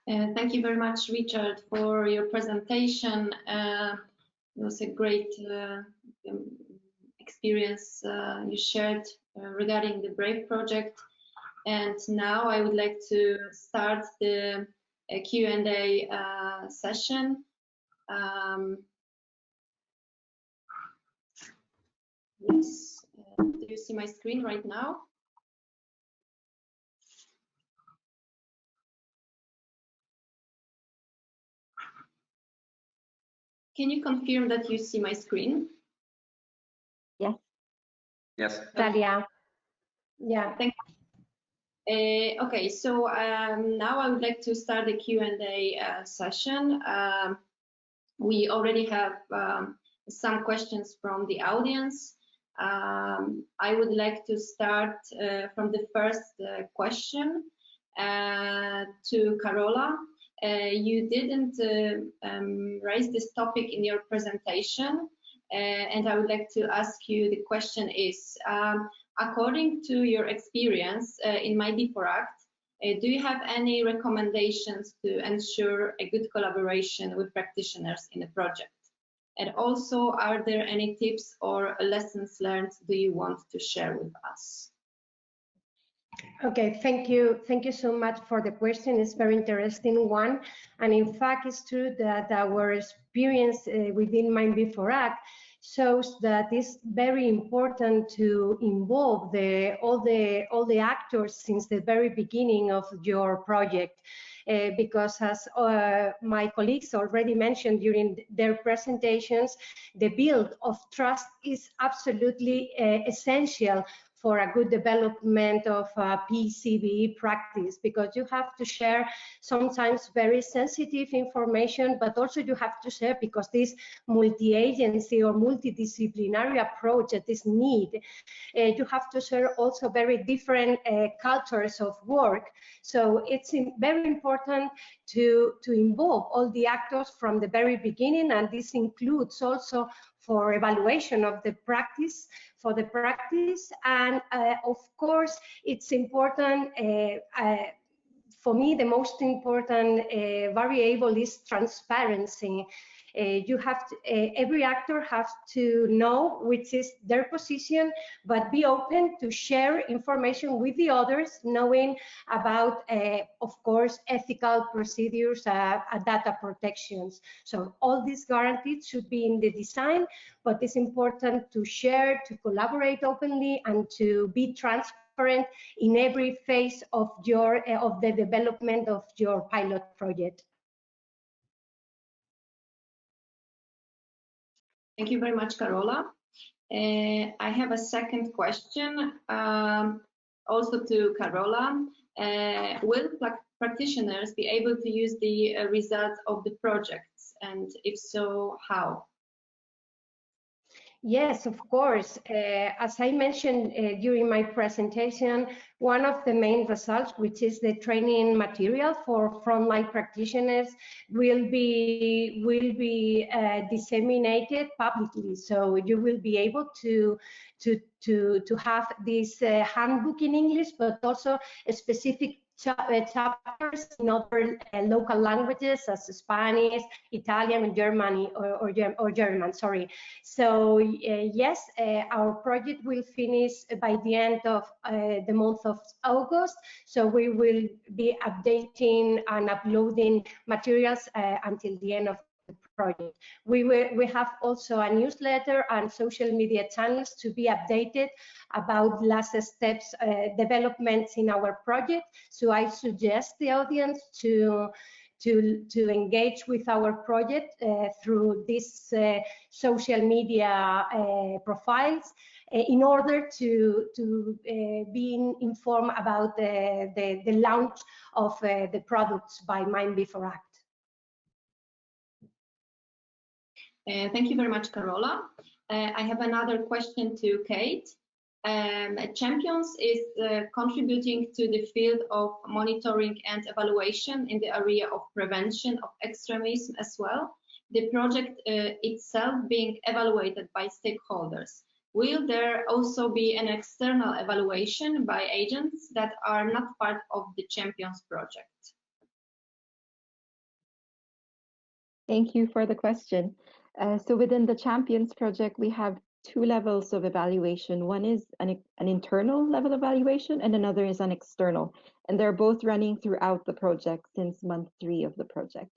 Thank you very much, Richard, for your presentation. It was a great experience you shared regarding the Brave project. And now I would like to start the Q&A session. Yes, do you see my screen right now? Can you confirm that you see my screen? Yes. Yes. Dalia. Yeah. Thank you. Okay, so now I would like to start the Q&A session. We already have some questions from the audience. I would like to start from the first question to Carola. You didn't raise this topic in your presentation, and I would like to ask you, the question is, according to your experience in MyD4Act, do you have any recommendations to ensure a good collaboration with practitioners in a project? And also, are there any tips or lessons learned do you want to share with us? Okay, thank you. Thank you so much for the question. It's a very interesting one. And in fact, it's true that our experience within MyD4Act shows that it's very important to involve all the actors since the very beginning of your project. Because as my colleagues already mentioned during their presentations, the build of trust is absolutely essential for a good development of PCBE practice, because you have to share sometimes very sensitive information, but also you have to share, because this multi-agency or multidisciplinary approach that is needed, you have to share also very different cultures of work. So it's very important to involve all the actors from the very beginning, and this includes also for evaluation of the practice, and of course it's important, for me the most important variable is transparency. You have to, every actor has to know which is their position, but be open to share information with the others, knowing about, of course, ethical procedures, data protections. So all these guarantees should be in the design, but it's important to share, to collaborate openly, and to be transparent in every phase of the development of your pilot project. Thank you very much, Carola. I have a second question, also to Carola. Will practitioners be able to use the results of the projects, and if so, how? Yes, of course. As I mentioned during my presentation, one of the main results, which is the training material for frontline practitioners, will be disseminated publicly. So you will be able to have this handbook in English, but also specific chapters in other local languages as Spanish, Italian, Germany, or German. Sorry. So yes, our project will finish by the end of the month of August. So we will be updating and uploading materials until the end of the project. We have also a newsletter and social media channels to be updated about last steps developments in our project. So I suggest the audience to engage with our project through these social media profiles in order to be informed about the launch of the products by Mind Before Act. Thank you very much, Carola. I have another question to Kate. Champions is contributing to the field of monitoring and evaluation in the area of prevention of extremism as well. The project itself being evaluated by stakeholders. Will there also be an external evaluation by agents that are not part of the Champions project? Thank you for the question. So within the Champions project, we have two levels of evaluation. One is an internal level evaluation and another is an external. And they're both running throughout the project since month 3 of the project.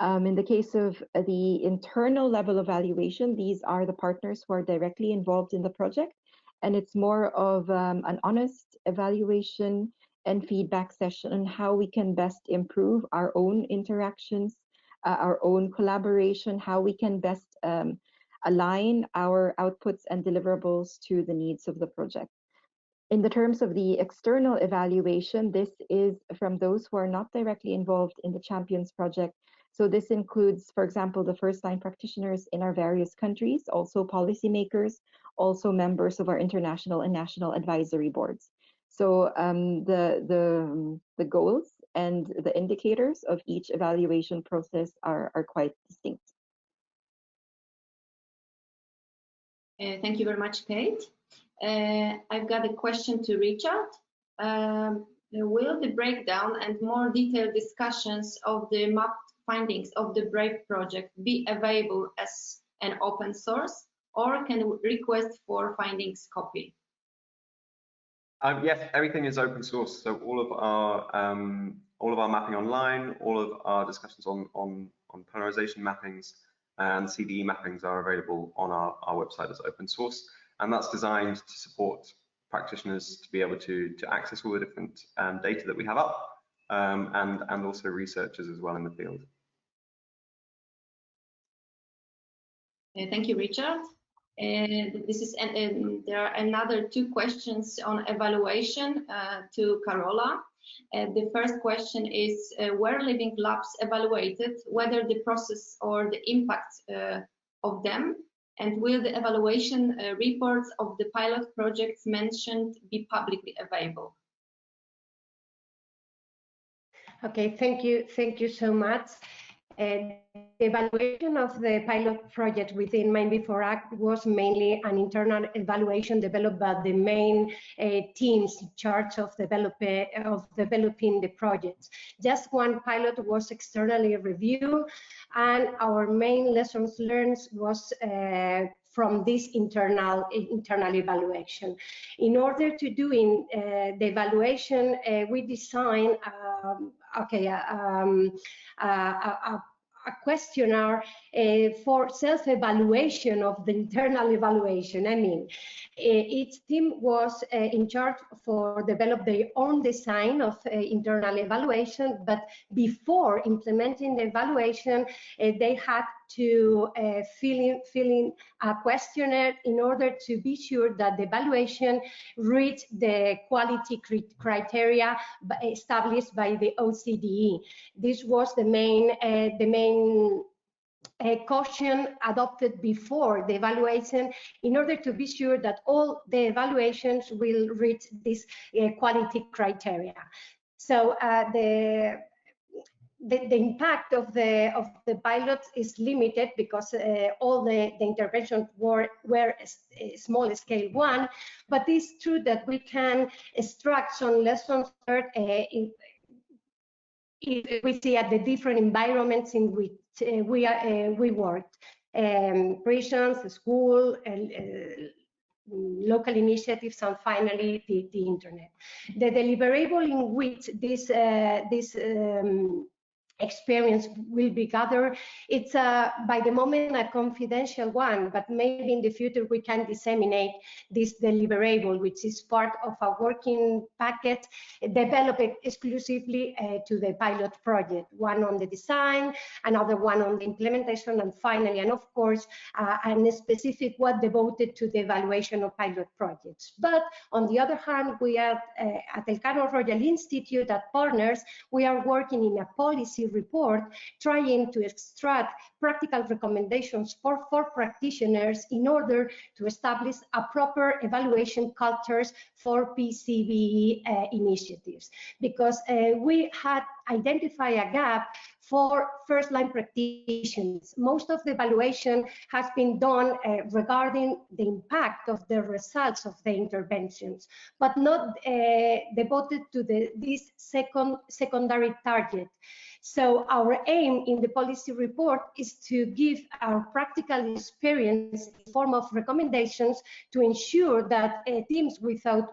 In the case of the internal level evaluation, these are the partners who are directly involved in the project. And it's more of an honest evaluation and feedback session on how we can best improve our own interactions, our own collaboration, how we can best align our outputs and deliverables to the needs of the project. In the terms of the external evaluation, this is from those who are not directly involved in the Champions project. So this includes, for example, the Firstline practitioners in our various countries, also policymakers, also members of our international and national advisory boards. So the goals and the indicators of each evaluation process are quite distinct. Thank you very much, Kate. I've got a question to Richard. Will the breakdown and more detailed discussions of the mapped findings of the BRAVE project be available as an open source, or can we request for findings copy? Yes, everything is open source. So all of our mapping online, all of our discussions on polarization mappings and CDE mappings are available on our website as open source, and that's designed to support practitioners to be able to access all the different data that we have up, and also researchers as well in the field. Thank you, Richard. There are another 2 questions on evaluation to Carola. The first question is, were living labs evaluated, whether the process or the impact of them, and will the evaluation reports of the pilot projects mentioned be publicly available? Okay, thank you so much. The evaluation of the pilot project within Mind Before Act was mainly an internal evaluation developed by the main teams in charge of developing the projects. Just one pilot was externally reviewed, and our main lessons learned was from this internal evaluation. In order to do the evaluation, we designed a questionnaire for self-evaluation of the internal evaluation. I mean, each team was in charge for develop their own design of internal evaluation, but before implementing the evaluation, they had to fill in a questionnaire in order to be sure that the evaluation reached the quality criteria established by the OCDE. This was the main caution adopted before the evaluation in order to be sure that all the evaluations will reach this quality criteria. So the impact of the pilot is limited because all the interventions were small scale one, but it's true that we can extract some lessons learned we see at the different environments in which we worked, prisons, school, local initiatives, and finally the internet. The deliverable in which this experience will be gathered, it's by the moment a confidential one, but maybe in the future we can disseminate this deliverable, which is part of a working packet developed exclusively to the pilot project, one on the design, another one on the implementation, and finally, and of course, a specific one devoted to the evaluation of pilot projects. But on the other hand, we are at Elcano Royal Institute, at Partners, we are working in a policy report trying to extract practical recommendations for practitioners in order to establish a proper evaluation cultures for PCBE initiatives, because we had identified a gap for first-line practitioners. Most of the evaluation has been done regarding the impact of the results of the interventions, but not devoted to this secondary target. So our aim in the policy report is to give our practical experience in the form of recommendations to ensure that teams without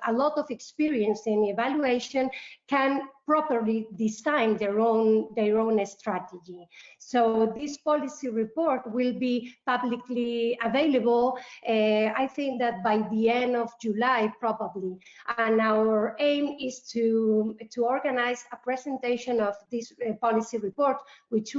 a lot of experience in evaluation can properly design their own strategy. So this policy report will be publicly available, I think that by the end of July probably. And our aim is to organize a presentation of this policy report, which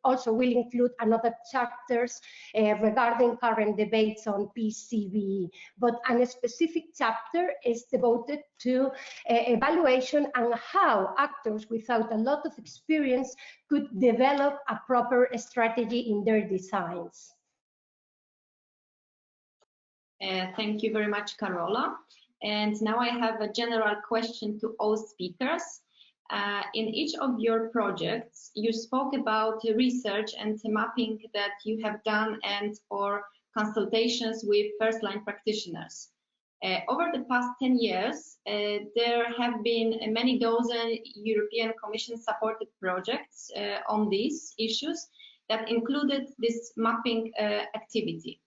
also will include another chapters regarding current debates on PCBE. But a specific chapter is devoted to evaluation and how actors without a lot of experience could develop a proper strategy in their designs. Thank you very much, Carola. And now I have a general question to all speakers. In each of your projects, you spoke about research and mapping that you have done and or consultations with first-line practitioners. Over the past 10 years, there have been many dozen European Commission-supported projects on these issues that included this mapping activity.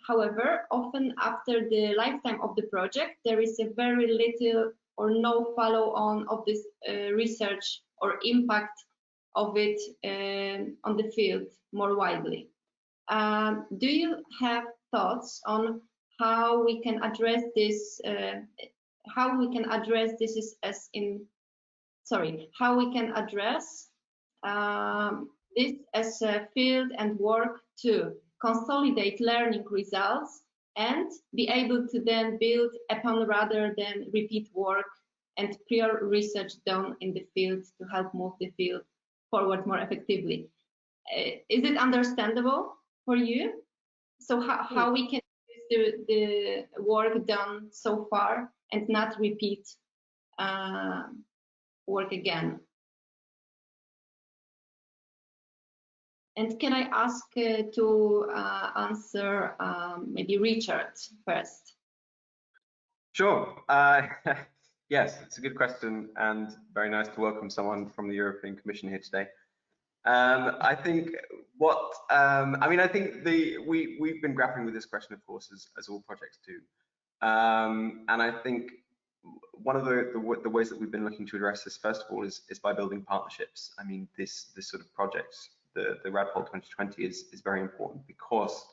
However, often after the lifetime of the project, there is a very little or no follow-on of this research or impact of it on the field more widely. Do you have thoughts on how we can address this? How we can address this as a field and work to consolidate learning results and be able to then build upon rather than repeat work and prior research done in the field to help move the field forward more effectively. Is it understandable for you? So how we can use the work done so far and not repeat work again? And can I ask to answer maybe Richard first? Sure. Yes, it's a good question and very nice to welcome someone from the European Commission here today. I think I think we've been grappling with this question, of course, as all projects do. And I think one of the ways that we've been looking to address this, first of all, is by building partnerships. I mean, this sort of project, the RADPol2020 is very important because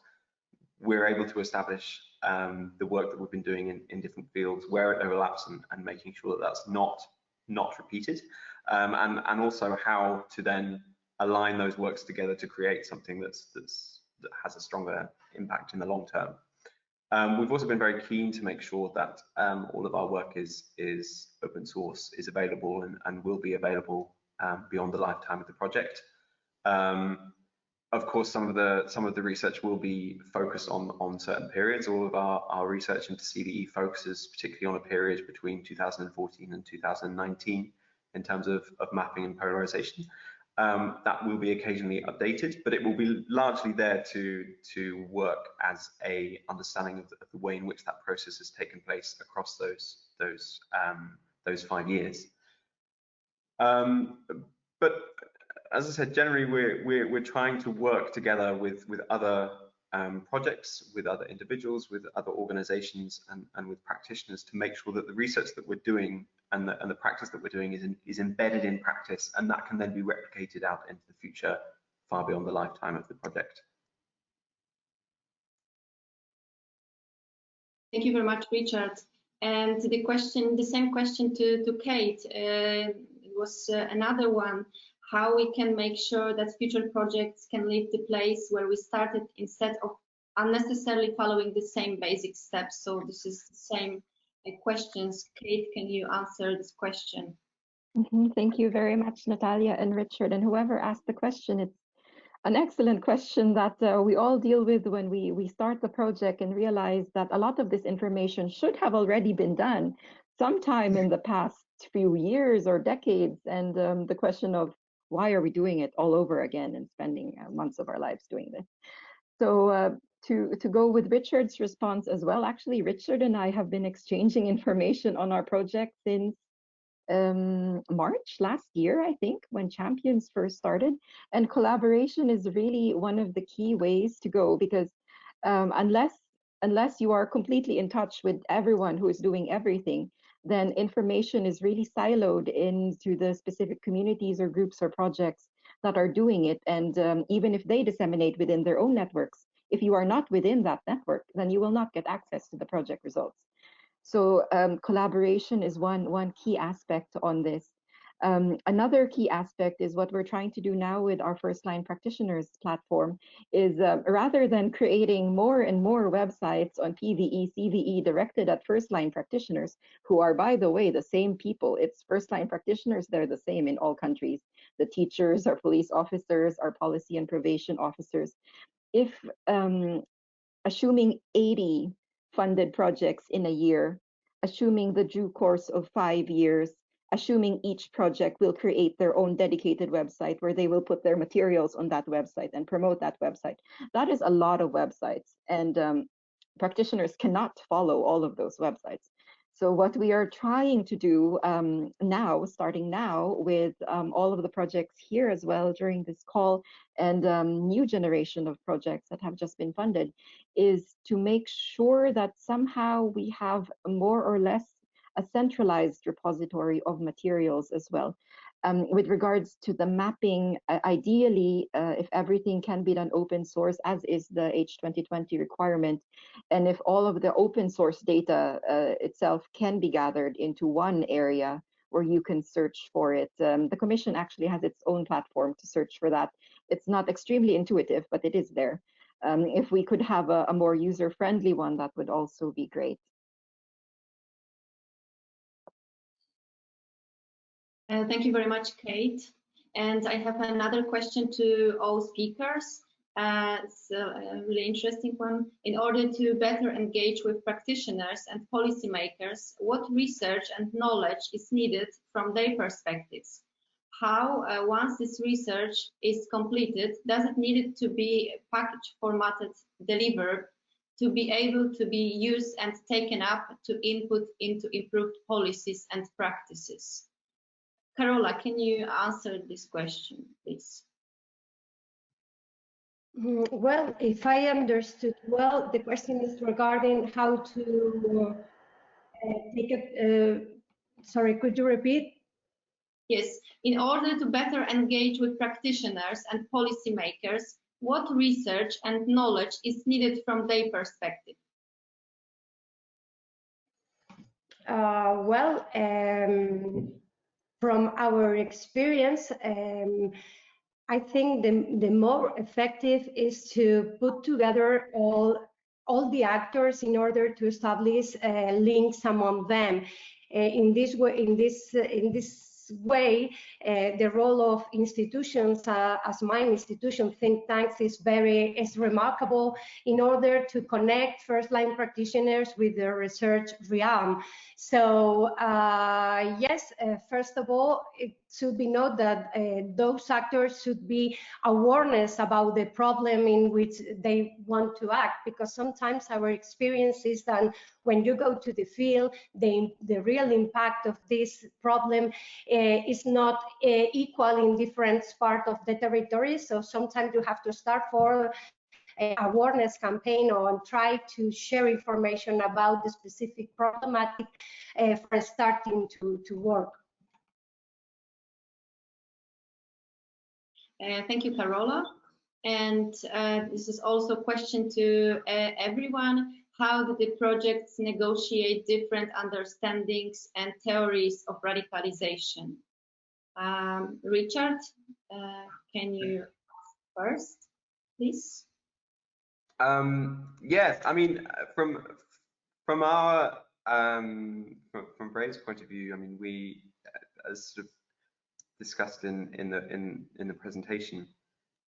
we're able to establish the work that we've been doing in different fields, where it overlaps, and making sure that that's not repeated, and also how to then align those works together to create something that has a stronger impact in the long term. We've also been very keen to make sure that all of our work is open source, is available, and will be available beyond the lifetime of the project. Of course, some of the research will be focused on certain periods. All of our research into CVE focuses particularly on a period between 2014 and 2019 in terms of mapping and polarization. That will be occasionally updated, but it will be largely there to work as a understanding of the way in which that process has taken place across those 5 years. But as I said, generally we're trying to work together with other projects, with other individuals, with other organizations, and with practitioners to make sure that the research that we're doing and the practice that we're doing is embedded in practice, and that can then be replicated out into the future far beyond the lifetime of the project. Thank you very much, Richard. And the same question to Kate, was another one: how we can make sure that future projects can leave the place where we started instead of unnecessarily following the same basic steps. So this is the same questions. Kate, can you answer this question? Thank you very much, Natalia and Richard, and whoever asked the question. It's an excellent question that we all deal with when we start the project and realize that a lot of this information should have already been done sometime in the past few years or decades. And the question of why are we doing it all over again and spending months of our lives doing this? So to go with Richard's response as well, actually, Richard and I have been exchanging information on our project since March last year, I think, when Champions first started. And collaboration is really one of the key ways to go, because unless you are completely in touch with everyone who is doing everything, then information is really siloed into the specific communities or groups or projects that are doing it. And even if they disseminate within their own networks, if you are not within that network, then you will not get access to the project results. So collaboration is one key aspect on this. Another key aspect is what we're trying to do now with our Firstline practitioners platform is rather than creating more and more websites on PVE, CVE directed at Firstline practitioners, who are, by the way, the same people. It's Firstline practitioners, they're the same in all countries. The teachers, our police officers, our policy and probation officers. If assuming 80 funded projects in a year, assuming the due course of 5 years, assuming each project will create their own dedicated website where they will put their materials on that website and promote that website. That is a lot of websites, and practitioners cannot follow all of those websites. So what we are trying to do now, starting now with all of the projects here as well during this call, and new generation of projects that have just been funded, is to make sure that somehow we have more or less a centralized repository of materials as well. With regards to the mapping, ideally, if everything can be done open source, as is the H2020 requirement, and if all of the open source data itself can be gathered into one area where you can search for it. The Commission actually has its own platform to search for that. It's not extremely intuitive, but it is there. If we could have a more user-friendly one, that would also be great. Thank you very much, Kate. And I have another question to all speakers. It's a really interesting one. In order to better engage with practitioners and policymakers, what research and knowledge is needed from their perspectives? How, once this research is completed, does it need to be packaged, formatted, delivered, to be able to be used and taken up to input into improved policies and practices? Carola, can you answer this question, please? Well, if I understood well, the question is regarding how to take it. Sorry, could you repeat? Yes, in order to better engage with practitioners and policymakers, what research and knowledge is needed from their perspective? From our experience, I think the more effective is to put together all the actors in order to establish links among them. In this way, the role of institutions, as my institution, think tanks, is remarkable in order to connect first-line practitioners with the research realm. So yes, first of all, should be noted that those actors should be awareness about the problem in which they want to act, because sometimes our experience is that when you go to the field, the real impact of this problem is not equal in different parts of the territory. So sometimes you have to start for awareness campaign or try to share information about the specific problematic for starting to work. Thank you, Carola. And this is also a question to everyone. How do the projects negotiate different understandings and theories of radicalization? Richard, can you first, please? Yes, I mean, from our from Brave's point of view, I mean, we, as sort of discussed in the presentation,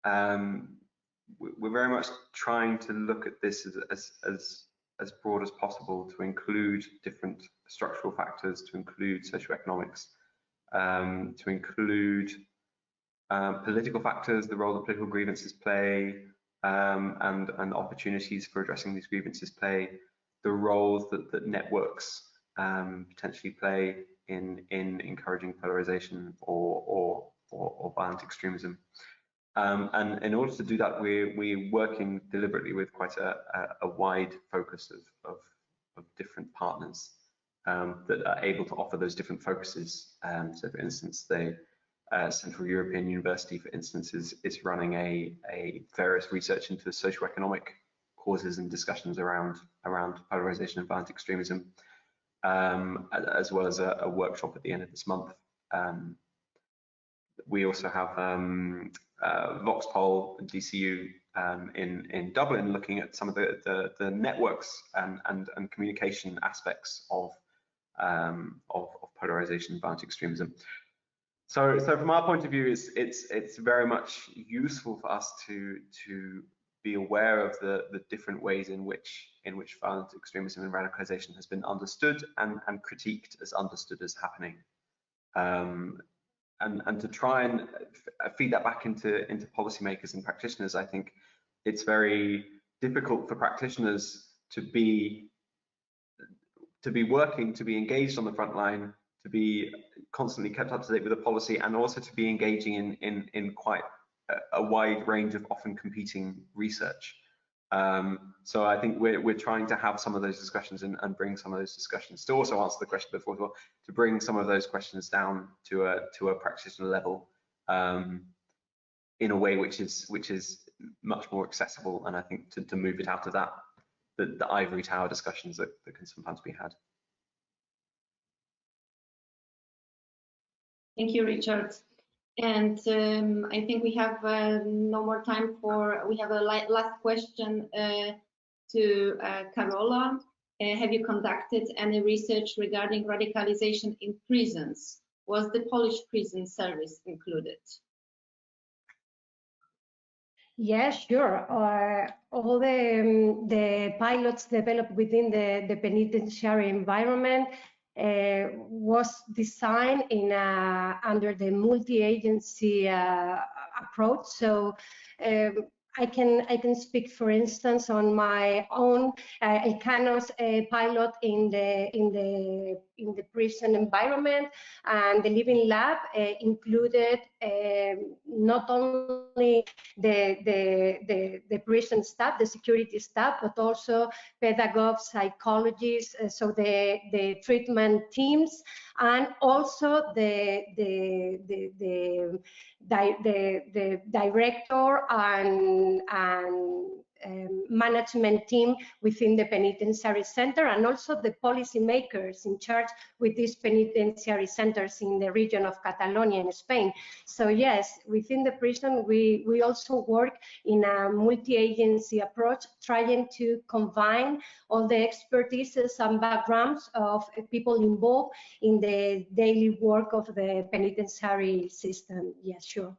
we're very much trying to look at this as broad as possible, to include different structural factors, to include socioeconomics, to include political factors, the role that political grievances play, and opportunities for addressing these grievances play, the roles that networks potentially play in encouraging polarization or violent extremism. And in order to do that, we're working deliberately with quite a wide focus of different partners that are able to offer those different focuses. So, for instance, the Central European University, for instance, is running a various research into socioeconomic causes and discussions around polarization and violent extremism, as well as a workshop at the end of this month. We also have VoxPol and DCU in Dublin, looking at some of the networks and communication aspects of polarization and violent extremism. So from our point of view, it's very much useful for us to be aware of the different ways in which violent extremism and radicalization has been understood and critiqued as understood as happening, and to try and feed that back into policymakers and practitioners. I think it's very difficult for practitioners to be working, to be engaged on the front line, to be constantly kept up to date with the policy, and also to be engaging in quite a wide range of often competing research. So I think we're trying to have some of those discussions and bring some of those discussions, to also answer the question before as well, to bring some of those questions down to a practitioner level, in a way which is much more accessible, and I think to move it out of the ivory tower discussions that can sometimes be had. Thank you, Richard. And I think we have no more time we have a last question to Carola. Have you conducted any research regarding radicalization in prisons? Was the Polish prison service included? Yeah, sure. All the pilots developed within the penitentiary environment was designed under the multi-agency approach. So I can speak, for instance, on my own Elcano's pilot in the prison environment, and the Living Lab included not only the prison staff, the security staff, but also pedagogues, psychologists, so the treatment teams, and also the director and management team within the penitentiary center, and also the policymakers in charge with these penitentiary centers in the region of Catalonia in Spain. So yes, within the prison, we also work in a multi-agency approach, trying to combine all the expertises and backgrounds of people involved in the daily work of the penitentiary system. Yes, sure.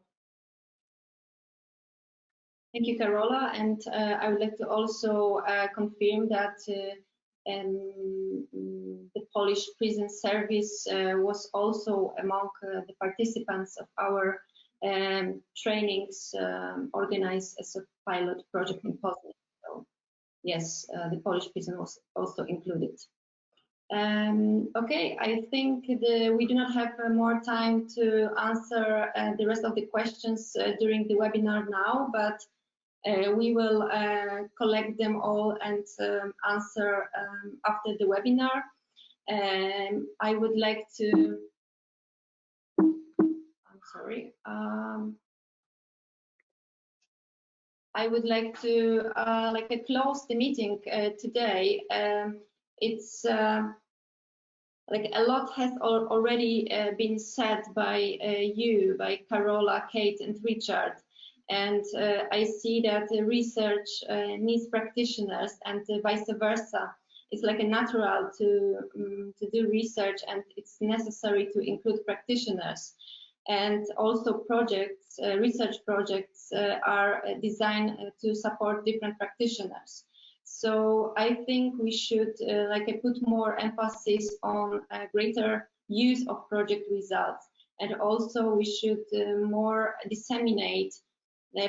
Thank you, Carola. And I would like to also confirm that the Polish prison service was also among the participants of our trainings organized as a pilot project in Poznań. So yes, the Polish prison was also included. Okay, I think we do not have more time to answer the rest of the questions during the webinar now, but we will collect them all and answer after the webinar. I would like to, I'm sorry, I would like to close the meeting today. It's like a lot has already been said by you, by Carola, Kate, and Richard. And I see that the research needs practitioners and vice versa. It's like a natural to do research, and it's necessary to include practitioners. And also projects, research projects are designed to support different practitioners. So I think we should put more emphasis on greater use of project results, and also we should more disseminate the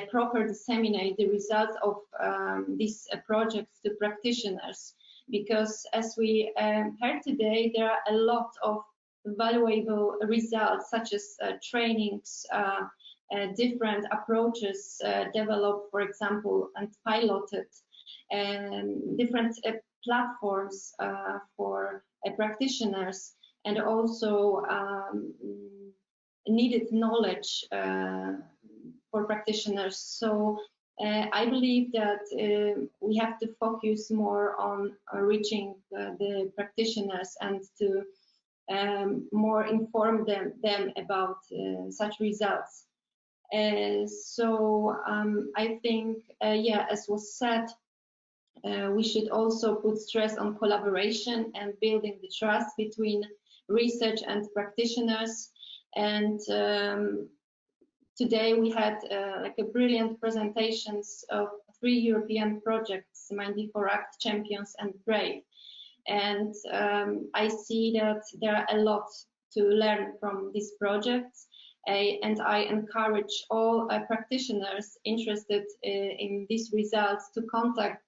results of these projects to practitioners, because as we heard today, there are a lot of valuable results, such as trainings, different approaches developed, for example, and piloted, and different platforms for practitioners, and also needed knowledge for practitioners. So I believe that we have to focus more on reaching the practitioners and to more inform them about such results. So I think, yeah, as was said, we should also put stress on collaboration and building the trust between research and practitioners. And today we had a brilliant presentations of 3 European projects, MindBeForeAct, Champions, and Brave. And I see that there are a lot to learn from these projects. And I encourage all practitioners interested in these results to contact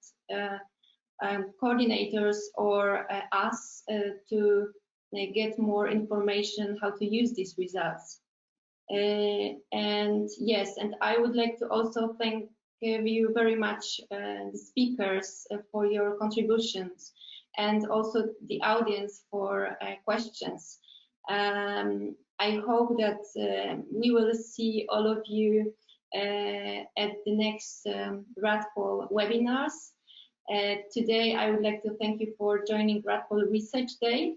coordinators or us to get more information how to use these results. And yes, and I would like to also thank you very much, the speakers, for your contributions, and also the audience for questions. I hope that we will see all of you at the next RADPol webinars. Today, I would like to thank you for joining RADPol Research Day.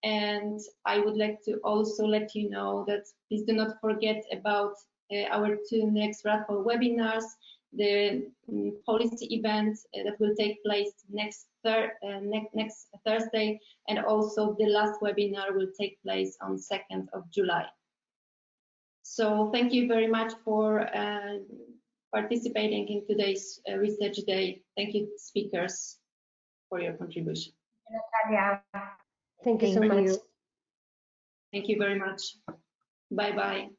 And I would like to also let you know that please do not forget about our 2 next RADPol webinars, the policy event that will take place next Thursday, and also the last webinar will take place on 2nd of July. So thank you very much for participating in today's Research Day. Thank you, speakers, for your contribution. Thank you so much. Thank you very much. Bye-bye.